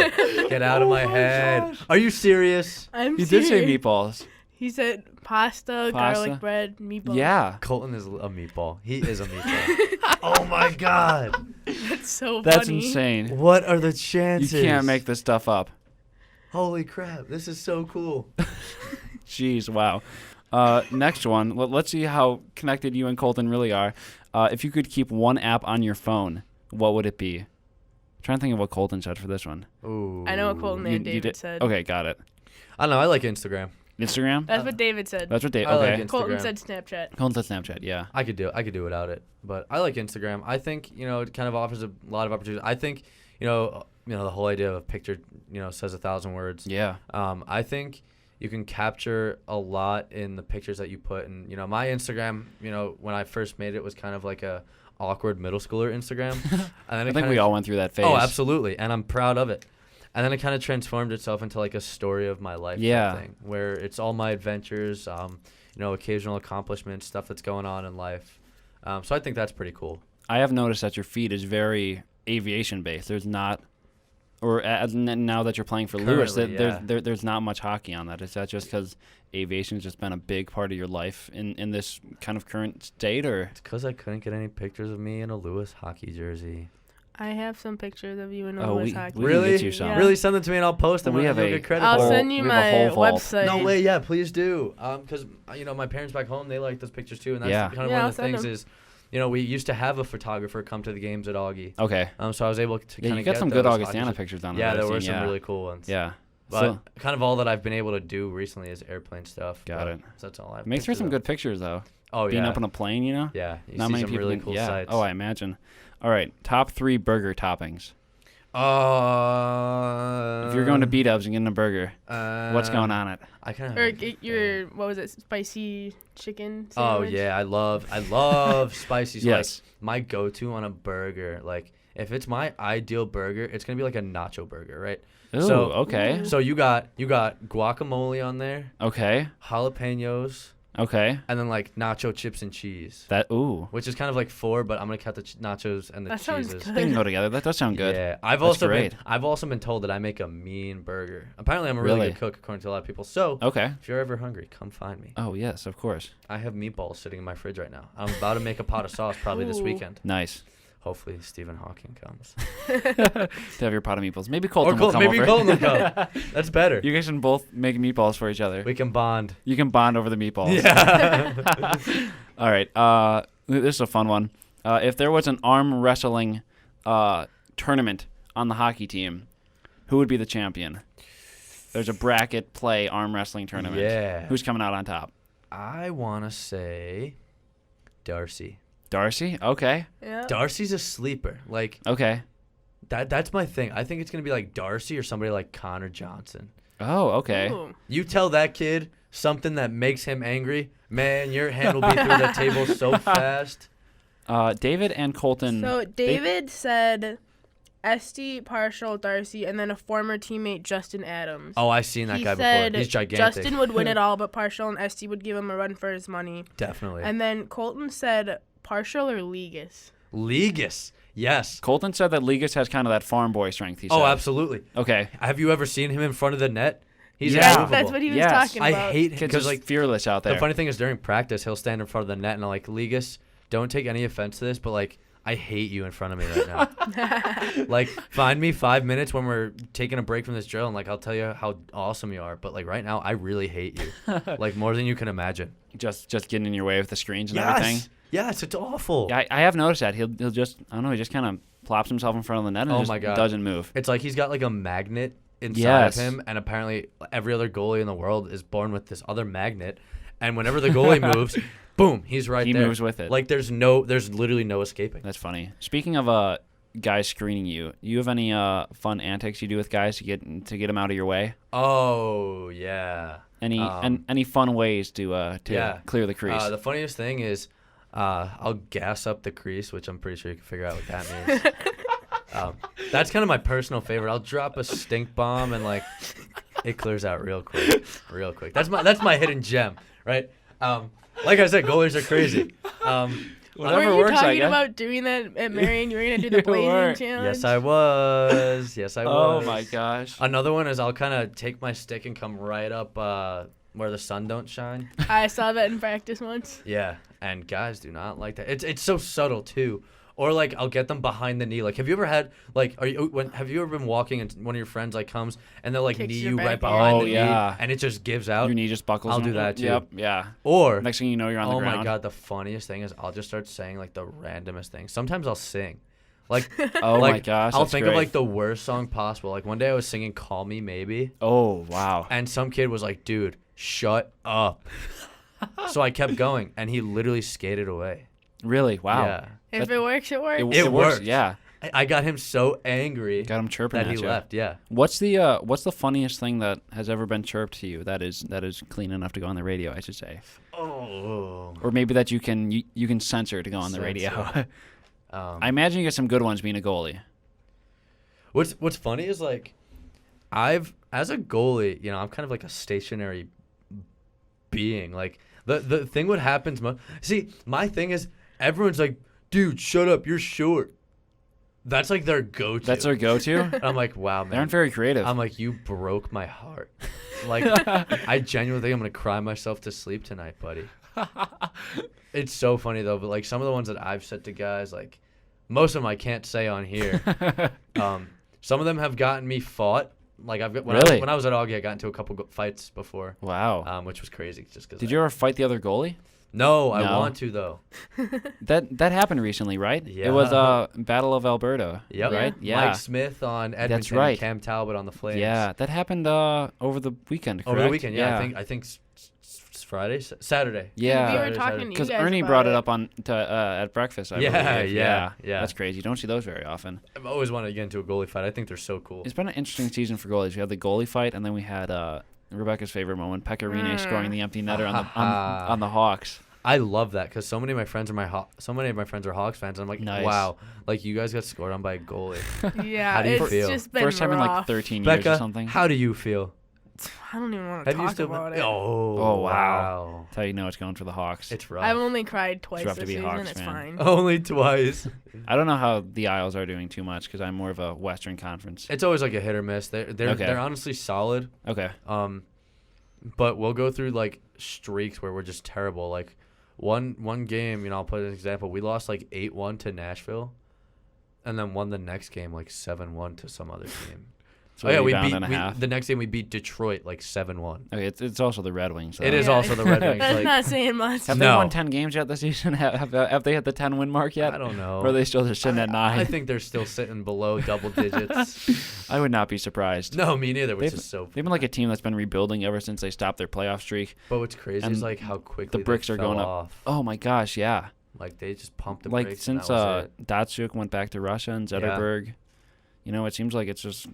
Get out of my head. Gosh. Are you serious? He did say meatballs. He said pasta, garlic bread, meatballs. Yeah. Colton is a meatball. He is a meatball. Oh my God. That's so funny. That's insane. What are the chances? You can't make this stuff up. Holy crap, this is so cool. Jeez, wow. Next one. Let's see how connected you and Colton really are. If you could keep one app on your phone, what would it be? I'm trying to think of what Colton said for this one. Ooh. I know what Colton and David said. Okay, got it. I don't know. I like Instagram. Instagram? That's what David said. That's what David. I Okay. like Colton said Snapchat. Colton said Snapchat. Yeah. I could do without it, but I like Instagram. I think it kind of offers a lot of opportunities. I think the whole idea of a picture says 1,000 words. Yeah. I think you can capture a lot in the pictures that you put. And my Instagram, when I first made it, was kind of like a awkward middle schooler Instagram. And then I think we all went through that phase. Oh, absolutely, and I'm proud of it. And then it kind of transformed itself into like a story of my life type thing, where it's all my adventures, occasional accomplishments, stuff that's going on in life. So I think that's pretty cool. I have noticed that your feed is very aviation based. There's not, now that you're playing for Lewis, there's not much hockey on that. Is that just because aviation has just been a big part of your life in this kind of current state, or? It's because I couldn't get any pictures of me in a Lewis hockey jersey. I have some pictures of you in a Lewis hockey. Really? Get you some. Yeah. Really, send them to me and I'll post them. You'll get credit. I'll send you my website. No way, yeah, please do. Because my parents back home, they like those pictures too, and that's kind of one of the things is, we used to have a photographer come to the games at Augie. Okay. So I was able to kind of get some good Augustana pictures on. Yeah, there were some really cool ones. Yeah. But kind of all that I've been able to do recently is airplane stuff. Got it. So that's all I've. Makes for some good pictures though. Oh, Being up on a plane, Yeah, you not see many some people really cool sights. Oh, I imagine. All right, top 3 burger toppings. If you're going to B-Dubs and getting a burger, what's going on it? I kind of. Or get your spicy chicken sandwich? Oh yeah, I love spicy. So yes. Like, my go-to on a burger, like if it's my ideal burger, it's gonna be like a nacho burger, right? Ooh, okay. So you got guacamole on there. Okay. Jalapenos. Okay. And then like nacho chips and cheese. Which is kind of like 4, but I'm gonna count the nachos and the cheeses. Good. They can go together. That does sound good. Yeah, I've also been told that I make a mean burger. Apparently, I'm a really good cook, according to a lot of people. So, if you're ever hungry, come find me. Oh yes, of course. I have meatballs sitting in my fridge right now. I'm about to make a pot of sauce probably this weekend. Nice. Hopefully, Stephen Hawking comes to have your pot of meatballs. Maybe Colton will come maybe over. Colton will come. That's better. You guys can both make meatballs for each other. We can bond. You can bond over the meatballs. Yeah. All right. This is a fun one. If there was an arm wrestling tournament on the hockey team, who would be the champion? There's a bracket play arm wrestling tournament. Yeah. Who's coming out on top? I want to say Darcy. Darcy? Okay. Yeah. Darcy's a sleeper. Like, okay. That's my thing. I think it's going to be like Darcy or somebody like Connor Johnson. Oh, okay. Ooh. You tell that kid something that makes him angry, man, your hand will be through that table so fast. David and Colton. So David said Esty, Partial, Darcy, and then a former teammate, Justin Adams. Oh, I've seen that guy before. He's gigantic. Justin would win it all, but Partial and Esty would give him a run for his money. Definitely. And then Colton said Partial or Legas? Legas. Yes. Colton said that Legas has kind of that farm boy strength, he said. Oh, absolutely. Okay. Have you ever seen him in front of the net? He's immovable. That's what he was talking about. I hate him because like fearless out there. The funny thing is during practice, he'll stand in front of the net and I'm like, Legas, don't take any offense to this, but like, I hate you in front of me right now. Like, find me 5 minutes when we're taking a break from this drill and like, I'll tell you how awesome you are. But like right now, I really hate you. Like more than you can imagine. Just getting in your way with the screens and everything. Yes, it's awful. Yeah, I have noticed that. He'll just, I don't know, he just kind of plops himself in front of the net and just doesn't move. It's like he's got like a magnet inside of him, and apparently every other goalie in the world is born with this other magnet. And whenever the goalie moves, boom, he's right there. He moves with it. Like there's literally no escaping. That's funny. Speaking of guys screening you have any fun antics you do with guys to get them out of your way? Oh yeah. Any fun ways to clear the crease? The funniest thing is, I'll gas up the crease, which I'm pretty sure you can figure out what that means. That's kind of my personal favorite. I'll drop a stink bomb and like it clears out real quick. That's my hidden gem, right? Like I said, goalies are crazy. Whatever Were you works, talking about doing that at Marion? You were going to do the blazing challenge? Yes, I was. Oh, my gosh. Another one is I'll kind of take my stick and come right up where the sun don't shine. I saw that in practice once. Yeah, and guys do not like that. It's so subtle, too. Or like I'll get them behind the knee. Like, have you ever had like have you ever been walking and one of your friends like comes and they'll like knee you right behind the knee and it just gives out? Your knee just buckles. I'll do that too. Yep. Yeah. Or next thing you know, you're on the ground. Oh my god, the funniest thing is I'll just start saying like the randomest things. Sometimes I'll sing. Like my gosh, I'll think of like the worst song possible. Like one day I was singing "Call Me Maybe." Oh wow! And some kid was like, "Dude, shut up." So I kept going, and he literally skated away. Really? Wow. Yeah. If it works, it works. It works. Yeah. I got him so angry. Got him chirping that at he you. left. Yeah. What's the funniest thing that has ever been chirped to you? That is clean enough to go on the radio, I should say. Oh. Or maybe that you can censor to go on the radio. I imagine you get some good ones being a goalie. What's funny is like, as a goalie, I'm kind of like a stationary being. Like the thing what happens see, my thing is everyone's like, dude, shut up, you're short. That's like their go-to. That's their go-to? And I'm like, wow, man. They aren't very creative. I'm like, you broke my heart. Like, I genuinely think I'm going to cry myself to sleep tonight, buddy. It's so funny, though. But, like, some of the ones that I've said to guys, like, most of them I can't say on here. Some of them have gotten me fought. Like, when I was at Augie, I got into a couple fights before. Wow. Which was crazy. Just cause Did you ever fight the other goalie? No, I want to, though. That happened recently, right? Yeah. It was Battle of Alberta. Yep. Right? Yeah. Mike Smith on Edmonton. That's right. And Cam Talbot on the Flames. Yeah, that happened over the weekend, correct? Over the weekend, yeah. I think Friday, Saturday. Yeah. We were talking to you guys because Ernie brought it up at breakfast. I believe. Yeah. That's crazy. You don't see those very often. I've always wanted to get into a goalie fight. I think they're so cool. It's been an interesting season for goalies. We had the goalie fight, and then we had Rebecca's favorite moment, Pecorine scoring the empty netter on the Hawks. I love that because so many of my friends are Hawks fans. And I'm like, nice. Wow, like you guys got scored on by a goalie. Yeah, how do you feel? Just been First time rough. in like 13 Becca, years or something. How do you feel? I don't even want to talk about it. Oh wow. That's how you know it's going for the Hawks. It's rough. I've only cried twice rough to this be a season. Hawks It's fan. fine. Only twice. I don't know how the Isles are doing too much because I'm more of a Western Conference. It's always like a hit or miss. They're honestly solid. Okay. But we'll go through like streaks where we're just terrible. Like one game, I'll put an example. We lost like 8-1 to Nashville, and then won the next game like 7-1 to some other team. So we beat the next game. We beat Detroit like 7-1. Okay, it's also the Red Wings. It is also the Red Wings. That's not saying much. Have they won 10 games yet this season? Have they hit the 10-win mark yet? I don't know. Or are they still just sitting at 9? I think they're still sitting below double digits. I would not be surprised. No, me neither. Which is so. They've been like a team that's been rebuilding ever since they stopped their playoff streak. But what's crazy is like how quickly the bricks are going off. up. Oh my gosh, yeah. Like they just pumped the like brakes. Since Datsuk went back to Russia and Zetterberg, it seems like it's just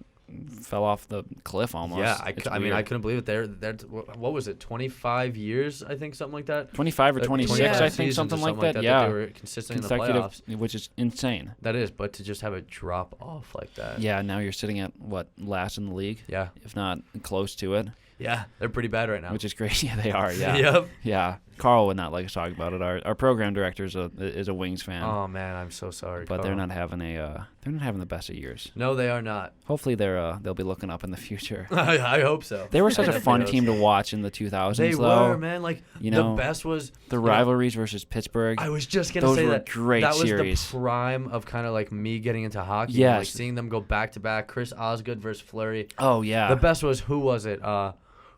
fell off the cliff almost. Yeah, I mean, I couldn't believe it. They're what was it? 25 years, I think, something like that. 25 or 26, I think, something like that. Yeah, that they were consistent in the playoffs, which is insane. That is, but to just have it drop off like that. Yeah, now you're sitting at last in the league. Yeah, if not close to it. Yeah, they're pretty bad right now. Which is great. Yeah, they are. Yeah. Yep. Yeah. Carl would not like us talking about it. Our program director is a Wings fan. Oh man, I'm so sorry. But Carl. they're not having the best of years. No, they are not. Hopefully they'll be looking up in the future. I hope so. They were such a fun team to watch in the 2000s. They were, man. Like the best was the rivalries versus Pittsburgh. I was just gonna say that. Great that series. Was the prime of kind of like me getting into hockey. Yes. Like seeing them go back to back. Chris Osgood versus Fleury. Oh yeah. The best was who was it?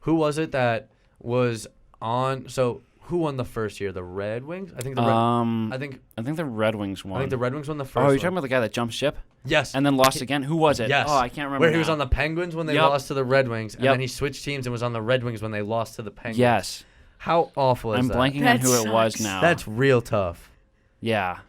Who was it that was on? So who won the first year? The Red Wings? I think the I think the Red Wings won. I think the Red Wings won the first. Oh, you're one. talking about the guy that jumped ship? Yes. And then lost again. Who was it? Yes. Oh, I can't remember. Where he was on the Penguins when they lost to the Red Wings, and Yep. then he switched teams and was on the Red Wings when they lost to the Penguins. Yes. How awful is that? I'm blanking on who it was now. That's real tough. Yeah.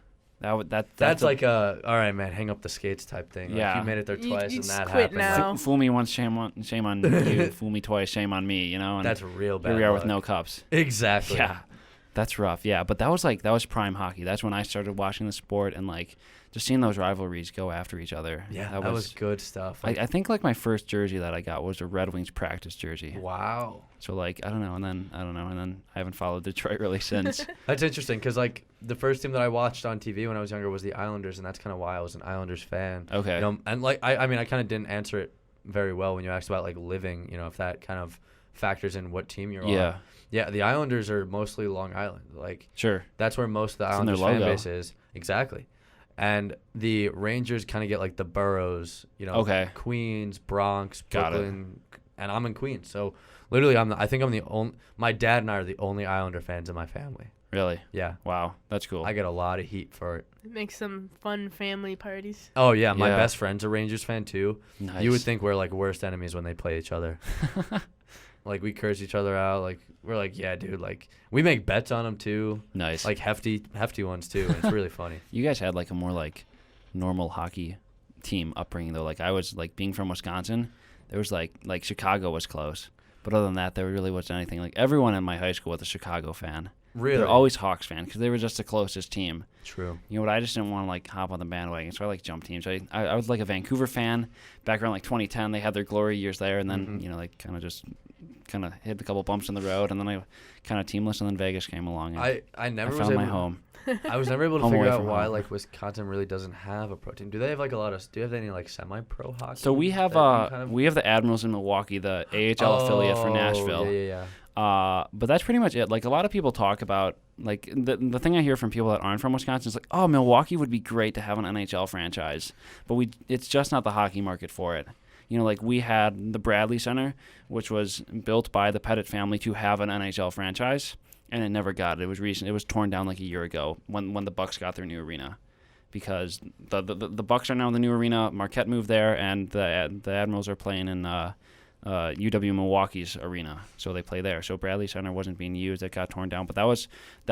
That's like all right, man, hang up the skates type thing. Like, Yeah. you made it there twice you and that quit happened. now. Like, fool me once, shame on you. Fool me twice, shame on me. And that's real bad. Here we are luck. with no cups. Exactly. Yeah, that's rough. Yeah, but that was prime hockey. That's when I started watching the sport and like just seeing those rivalries go after each other. Yeah, that was good stuff. I think like my first jersey that I got was a Red Wings practice jersey. Wow. So like I don't know, and then I haven't followed Detroit really since. That's interesting because like the first team that I watched on TV when I was younger was the Islanders, and that's kind of why I was an Islanders fan. Okay. And like I mean I kind of didn't answer it very well when you asked about like living. If that kind of factors in what team you're on. Yeah. The Islanders are mostly Long Island. Like sure. That's where most of the Islanders fan base is. Exactly. And the Rangers kind of get like the boroughs, Okay. Queens, Bronx, Got it. Brooklyn, and I'm in Queens. So literally, I think I'm the only. My dad and I are the only Islander fans in my family. Really? Yeah. Wow, that's cool. I get a lot of heat for it. It makes some fun family parties. Oh yeah, my Yeah. best friend's a Rangers fan too. Nice. You would think we're like worst enemies when they play each other. Like we curse each other out. Like we're like, yeah, dude. Like we make bets on them too. Nice. Like hefty ones too. And it's really funny. You guys had like a more like normal hockey team upbringing though. Like I was like being from Wisconsin, there was like Chicago was close, but other than that, there really wasn't anything. Like everyone in my high school was a Chicago fan. Really? They're always Hawks fan because they were just the closest team. True. You know what? I just didn't want to like hop on the bandwagon, so I like jump teams. I was like a Vancouver fan back around like 2010. They had their glory years there, and then like kind of hit a couple bumps in the road, and then I kind of teamless, and then Vegas came along. And I never was found able, my home. I was never able to Home figure away out from why home. like Wisconsin really doesn't have a pro team. Do they have like a lot of? Do you have any like semi-pro hockey? So we have we have the Admirals in Milwaukee, the AHL affiliate for Nashville. Yeah. But that's pretty much it. Like a lot of people talk about like the thing I hear from people that aren't from Wisconsin is like, oh, Milwaukee would be great to have an NHL franchise, but it's just not the hockey market for it. You know, like we had the Bradley Center, which was built by the Pettit family to have an NHL franchise, and it never got it. It was recent. It was torn down like a year ago when the Bucks got their new arena, because the Bucks are now in the new arena. Marquette moved there, and the Admirals are playing in UW Milwaukee's arena, so they play there. So Bradley Center wasn't being used; it got torn down. But that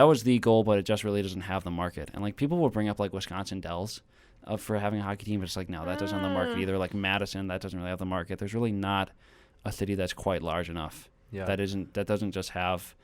was the goal, but it just really doesn't have the market. And like people will bring up like Wisconsin Dells for having a hockey team, but it's like no, that doesn't have the market either. Like Madison, that doesn't really have the market. There's really not a city that's quite large enough. Yeah. That doesn't just have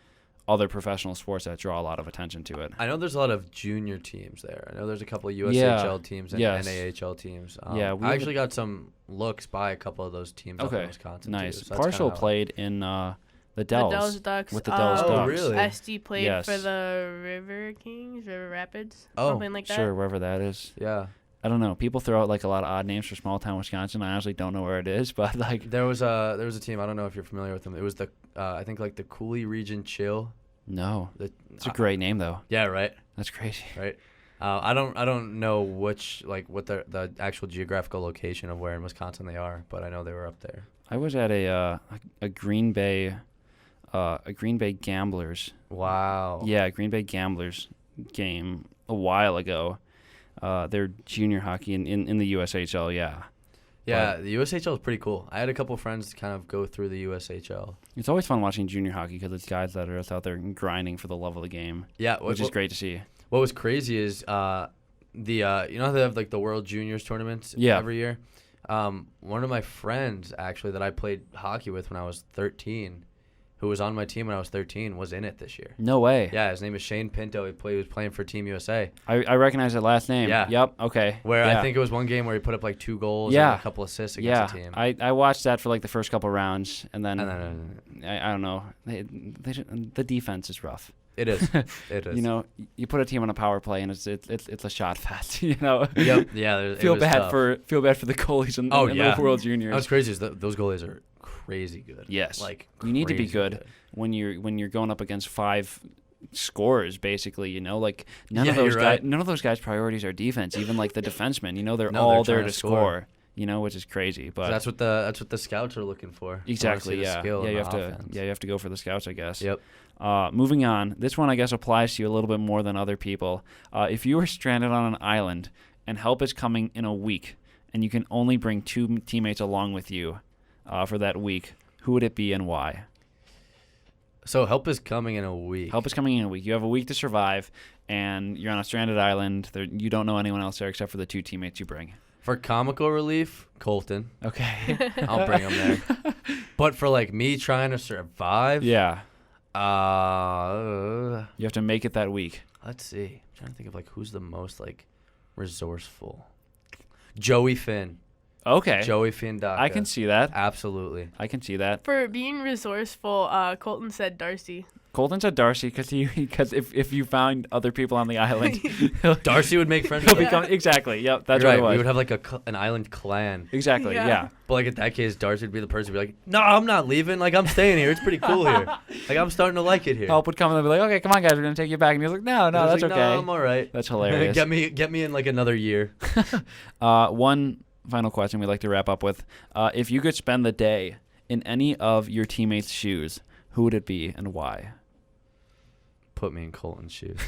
other professional sports that draw a lot of attention to it. I know there's a lot of junior teams there. I know there's a couple of USHL teams and NAHL teams. I actually got some looks by a couple of those teams up in Wisconsin. Nice. Too, so Parcel played in the Dells. The Dells Ducks. With the Dells Ducks. Oh, really? SD played Yes. for the River Kings, River Rapids, Oh, something like that. Sure, wherever that is. Yeah. I don't know. People throw out like a lot of odd names for small town Wisconsin. I honestly don't know where it is, but like There was a team. I don't know if you're familiar with them. It was the I think like the Cooley Region Chill. no. It's It's a great name though. Yeah, right. That's crazy. Right. I don't know what the actual geographical location of where in Wisconsin they are, but I know they were up there. I was at a Green Bay Gamblers. Wow. Yeah, Green Bay Gamblers game a while ago. They're junior hockey in the USHL, yeah. Yeah, the USHL is pretty cool. I had a couple friends kind of go through the USHL. It's always fun watching junior hockey because it's guys that are just out there grinding for the love of the game. Yeah, which is great to see. What was crazy is you know how they have like the World Juniors tournaments every year? One of my friends actually that I played hockey with when I was 13, who was on my team when I was 13, was in it this year. No way. Yeah, his name is Shane Pinto. He was playing for Team USA. I recognize that last name. Yeah. Yep. Okay. I think it was one game where he put up like 2 goals and a couple assists against the team. I watched that for like the first couple rounds, and then I don't know. The defense is rough. It is. It is. You know, you put a team on a power play, and it's a shot fest. You know. Yep. Yeah. feel bad for the goalies in the World Juniors. What's crazy is those goalies are crazy good. Yes. Like you need to be good when you're going up against 5 scorers, basically. You know, like none of those guys' priorities are defense. Even like the defensemen, you know, they're all there to score. You know, which is crazy, but that's what the scouts are looking for. Exactly. Yeah. You have to go for the scouts, I guess. Yep. Moving on. This one, I guess, applies to you a little bit more than other people. If you are stranded on an island and help is coming in a week, and you can only bring 2 teammates along with you for that week, who would it be and why? So help is coming in a week. Help is coming in a week. You have a week to survive, and you're on a stranded island. You don't know anyone else there except for the 2 teammates you bring. For comical relief, Colton. Okay. I'll bring him there. But for like me trying to survive, yeah. You have to make it that week. Let's see. I'm trying to think of like who's the most like resourceful. Joey Finn. Okay. Joey Finn Daka. I can see that. Absolutely. I can see that. For being resourceful, Colton said Darcy. Colton said Darcy because if you found other people on the island, Darcy would make friends. He'll with become exactly. Yep, that's You're what right. it was. We would have like an island clan. Exactly. Yeah. But like in that case, Darcy would be the person who'd be like, "No, I'm not leaving. Like I'm staying here. It's pretty cool here. Like I'm starting to like it here." Help would come and be like, "Okay, come on, guys, we're gonna take you back." And he's like, "No, that's like, okay. No, I'm all right. That's hilarious." get me in like another year. One final question we'd like to wrap up with: if you could spend the day in any of your teammates' shoes, who would it be and why? Put me in Colton's shoes.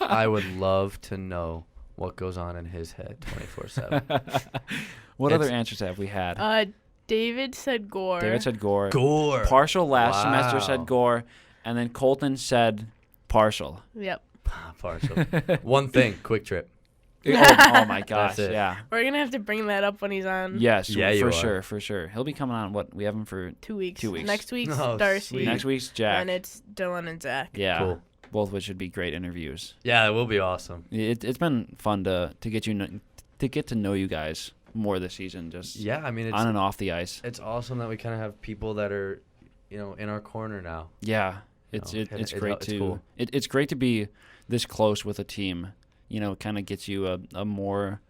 I would love to know what goes on in his head 24/7. What other answers have we had? David said Gore. David said Gore. Gore. Partial last semester said Gore, and then Colton said partial. Yep. Partial. One thing, Quick Trip. Oh my gosh, That's it. yeah. We're going to have to bring that up when he's on. Yes, Yeah, you are. for sure. He'll be coming on, we have him for 2 weeks. 2 weeks. Next week's Oh, Darcy. sweet. Next week's Jack. And it's Dylan and Zach. Yeah, Cool. both of which should be great interviews. Yeah, it will be awesome. It's been fun to get to get to know you guys more this season, just Yeah, I mean, it's on and off the ice. It's awesome that we kind of have people that are, in our corner now. Yeah, it's great it's to cool. it's great to be this close with a team. It kind of gets you a more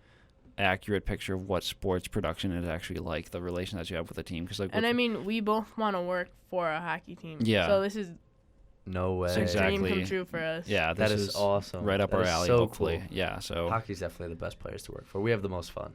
accurate picture of what sports production is actually like, the relation that you have with a team. Cause and I mean, we both want to work for a hockey team. Yeah. So this is No way. Exactly. dream come true for us. yeah, That this is awesome. right up That our is alley. so Hopefully, cool. yeah. So Hockey's definitely the best players to work for. We have the most fun.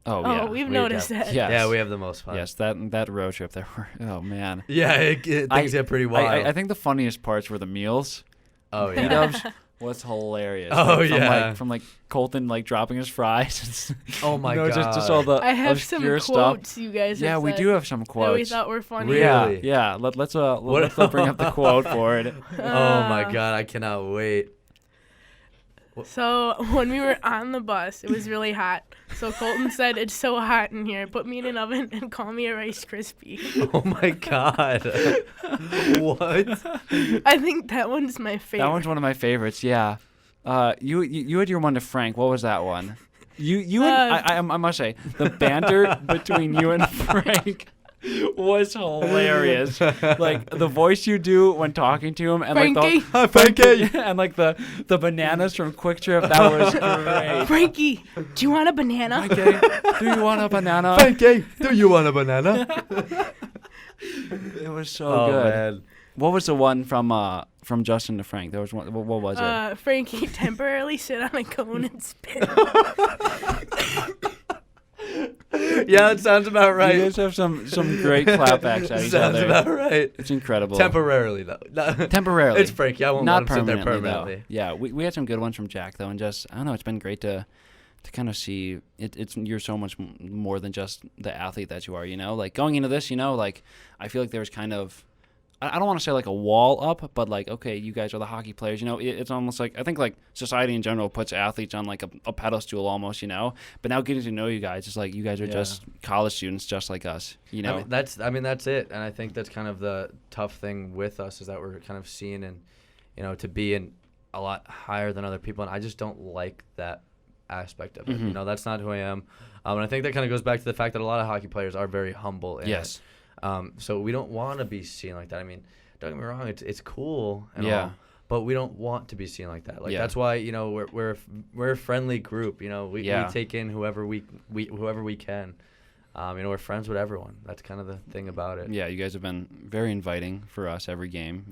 oh Oh, yeah, we've we noticed Yes. that. Yeah, we have the most fun. yes, that road trip there were. Oh man, Yeah, things get pretty wild. I think the funniest parts were the meals. Oh Heat yeah. ups was hilarious. Oh, from, yeah. from Colton dropping his fries. Oh my god. Just all the I have some obscure quotes stuff. you guys Yeah, have we said do have some that we quotes. thought were funny. Really? Yeah. Let's bring up the quote for it. Oh my god, I cannot wait. So when we were on the bus, it was really hot. So Colton said, "It's so hot in here. Put me in an oven and call me a Rice Krispie." Oh my god. What? I think that one's my favorite. That one's one of my favorites. Yeah. You had your one to Frank. What was that one? You and I must say the banter between you and Frank was hilarious. Like the voice you do when talking to him, and Frankie. Hi, Frankie. and the bananas from Quick Trip. That was great. Frankie, do you want a banana? Okay. Do you want a banana? Frankie, do you want a banana? It was so Oh good. man. What was the one from Justin to Frank? There was one. What was it? Frankie, temporarily sit on a cone and spin. Yeah, that sounds about right. You guys have some great clapbacks at each Sounds other. about right. It's incredible. Temporarily though. Temporarily. It's Frankie. I won't Not let him sit there permanently, permanently. though. Yeah, we had some good ones from Jack though, and just I don't know. It's been great to kind of see it's you're so much more than just the athlete that you are. Like going into this, I feel like there was kind of. I don't want to say like a wall up, but okay, you guys are the hockey players. It's almost like I think society in general puts athletes on a pedestal almost. But now getting to know you guys, it's like you guys are just college students, just like us. I mean, that's it, and I think that's kind of the tough thing with us is that we're kind of seen and to be in a lot higher than other people, and I just don't like that aspect of it. Mm-hmm. That's not who I am, and I think that kind of goes back to the fact that a lot of hockey players are very humble. Yes. So we don't want to be seen like that. I mean, don't get me wrong, it's cool and Yeah. all, but we don't want to be seen like that. That's why we're a friendly group. We take in whoever we can. We're friends with everyone. That's kind of the thing about it. Yeah, you guys have been very inviting for us every game.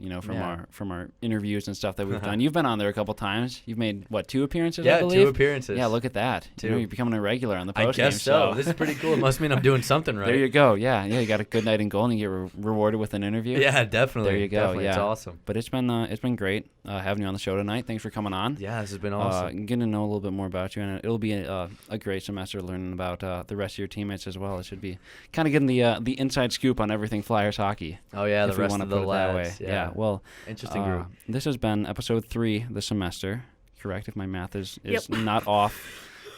From our interviews and stuff that we've done. You've been on there a couple times. You've made 2 appearances? Yeah, I believe? 2 appearances. Yeah, look at that. 2. You're becoming a regular on the I post guess game. so. This is pretty cool. It must mean I'm doing something right. There you go. Yeah. You got a good night in goal and you get rewarded with an interview. Yeah, definitely. There you go. Definitely. Yeah, It's awesome. But it's been great having you on the show tonight. Thanks for coming on. Yeah, this has been awesome. Getting to know a little bit more about you, and it'll be a great semester learning about the rest of your teammates as well. It should be kind of getting the inside scoop on everything Flyers hockey. Oh yeah, if the we rest want of to the put it lads. that way. Yeah. Well, interesting group. This has been episode 3 this semester. Correct, if my math is Yep. not off.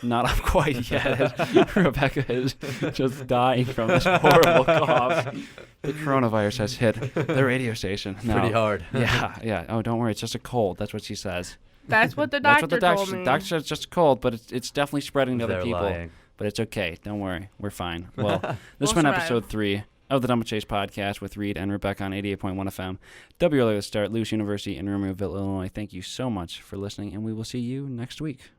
Not up quite yet. Rebecca is just dying from this horrible cough. The coronavirus has hit the radio station. No. Pretty hard. Yeah. Oh, don't worry. It's just a cold. That's what she says. That's what the That's doctor what the told me. doctor says. It's just a cold, but it's definitely spreading to other They're people. lying. But it's okay. Don't worry. We're fine. Well, this has We'll been survive. episode 3. of the Dumb and Chase podcast with Reid and Rebecca on 88.1 FM. WLA The Start, Lewis University in Romeo University, Illinois. Thank you so much for listening, and we will see you next week.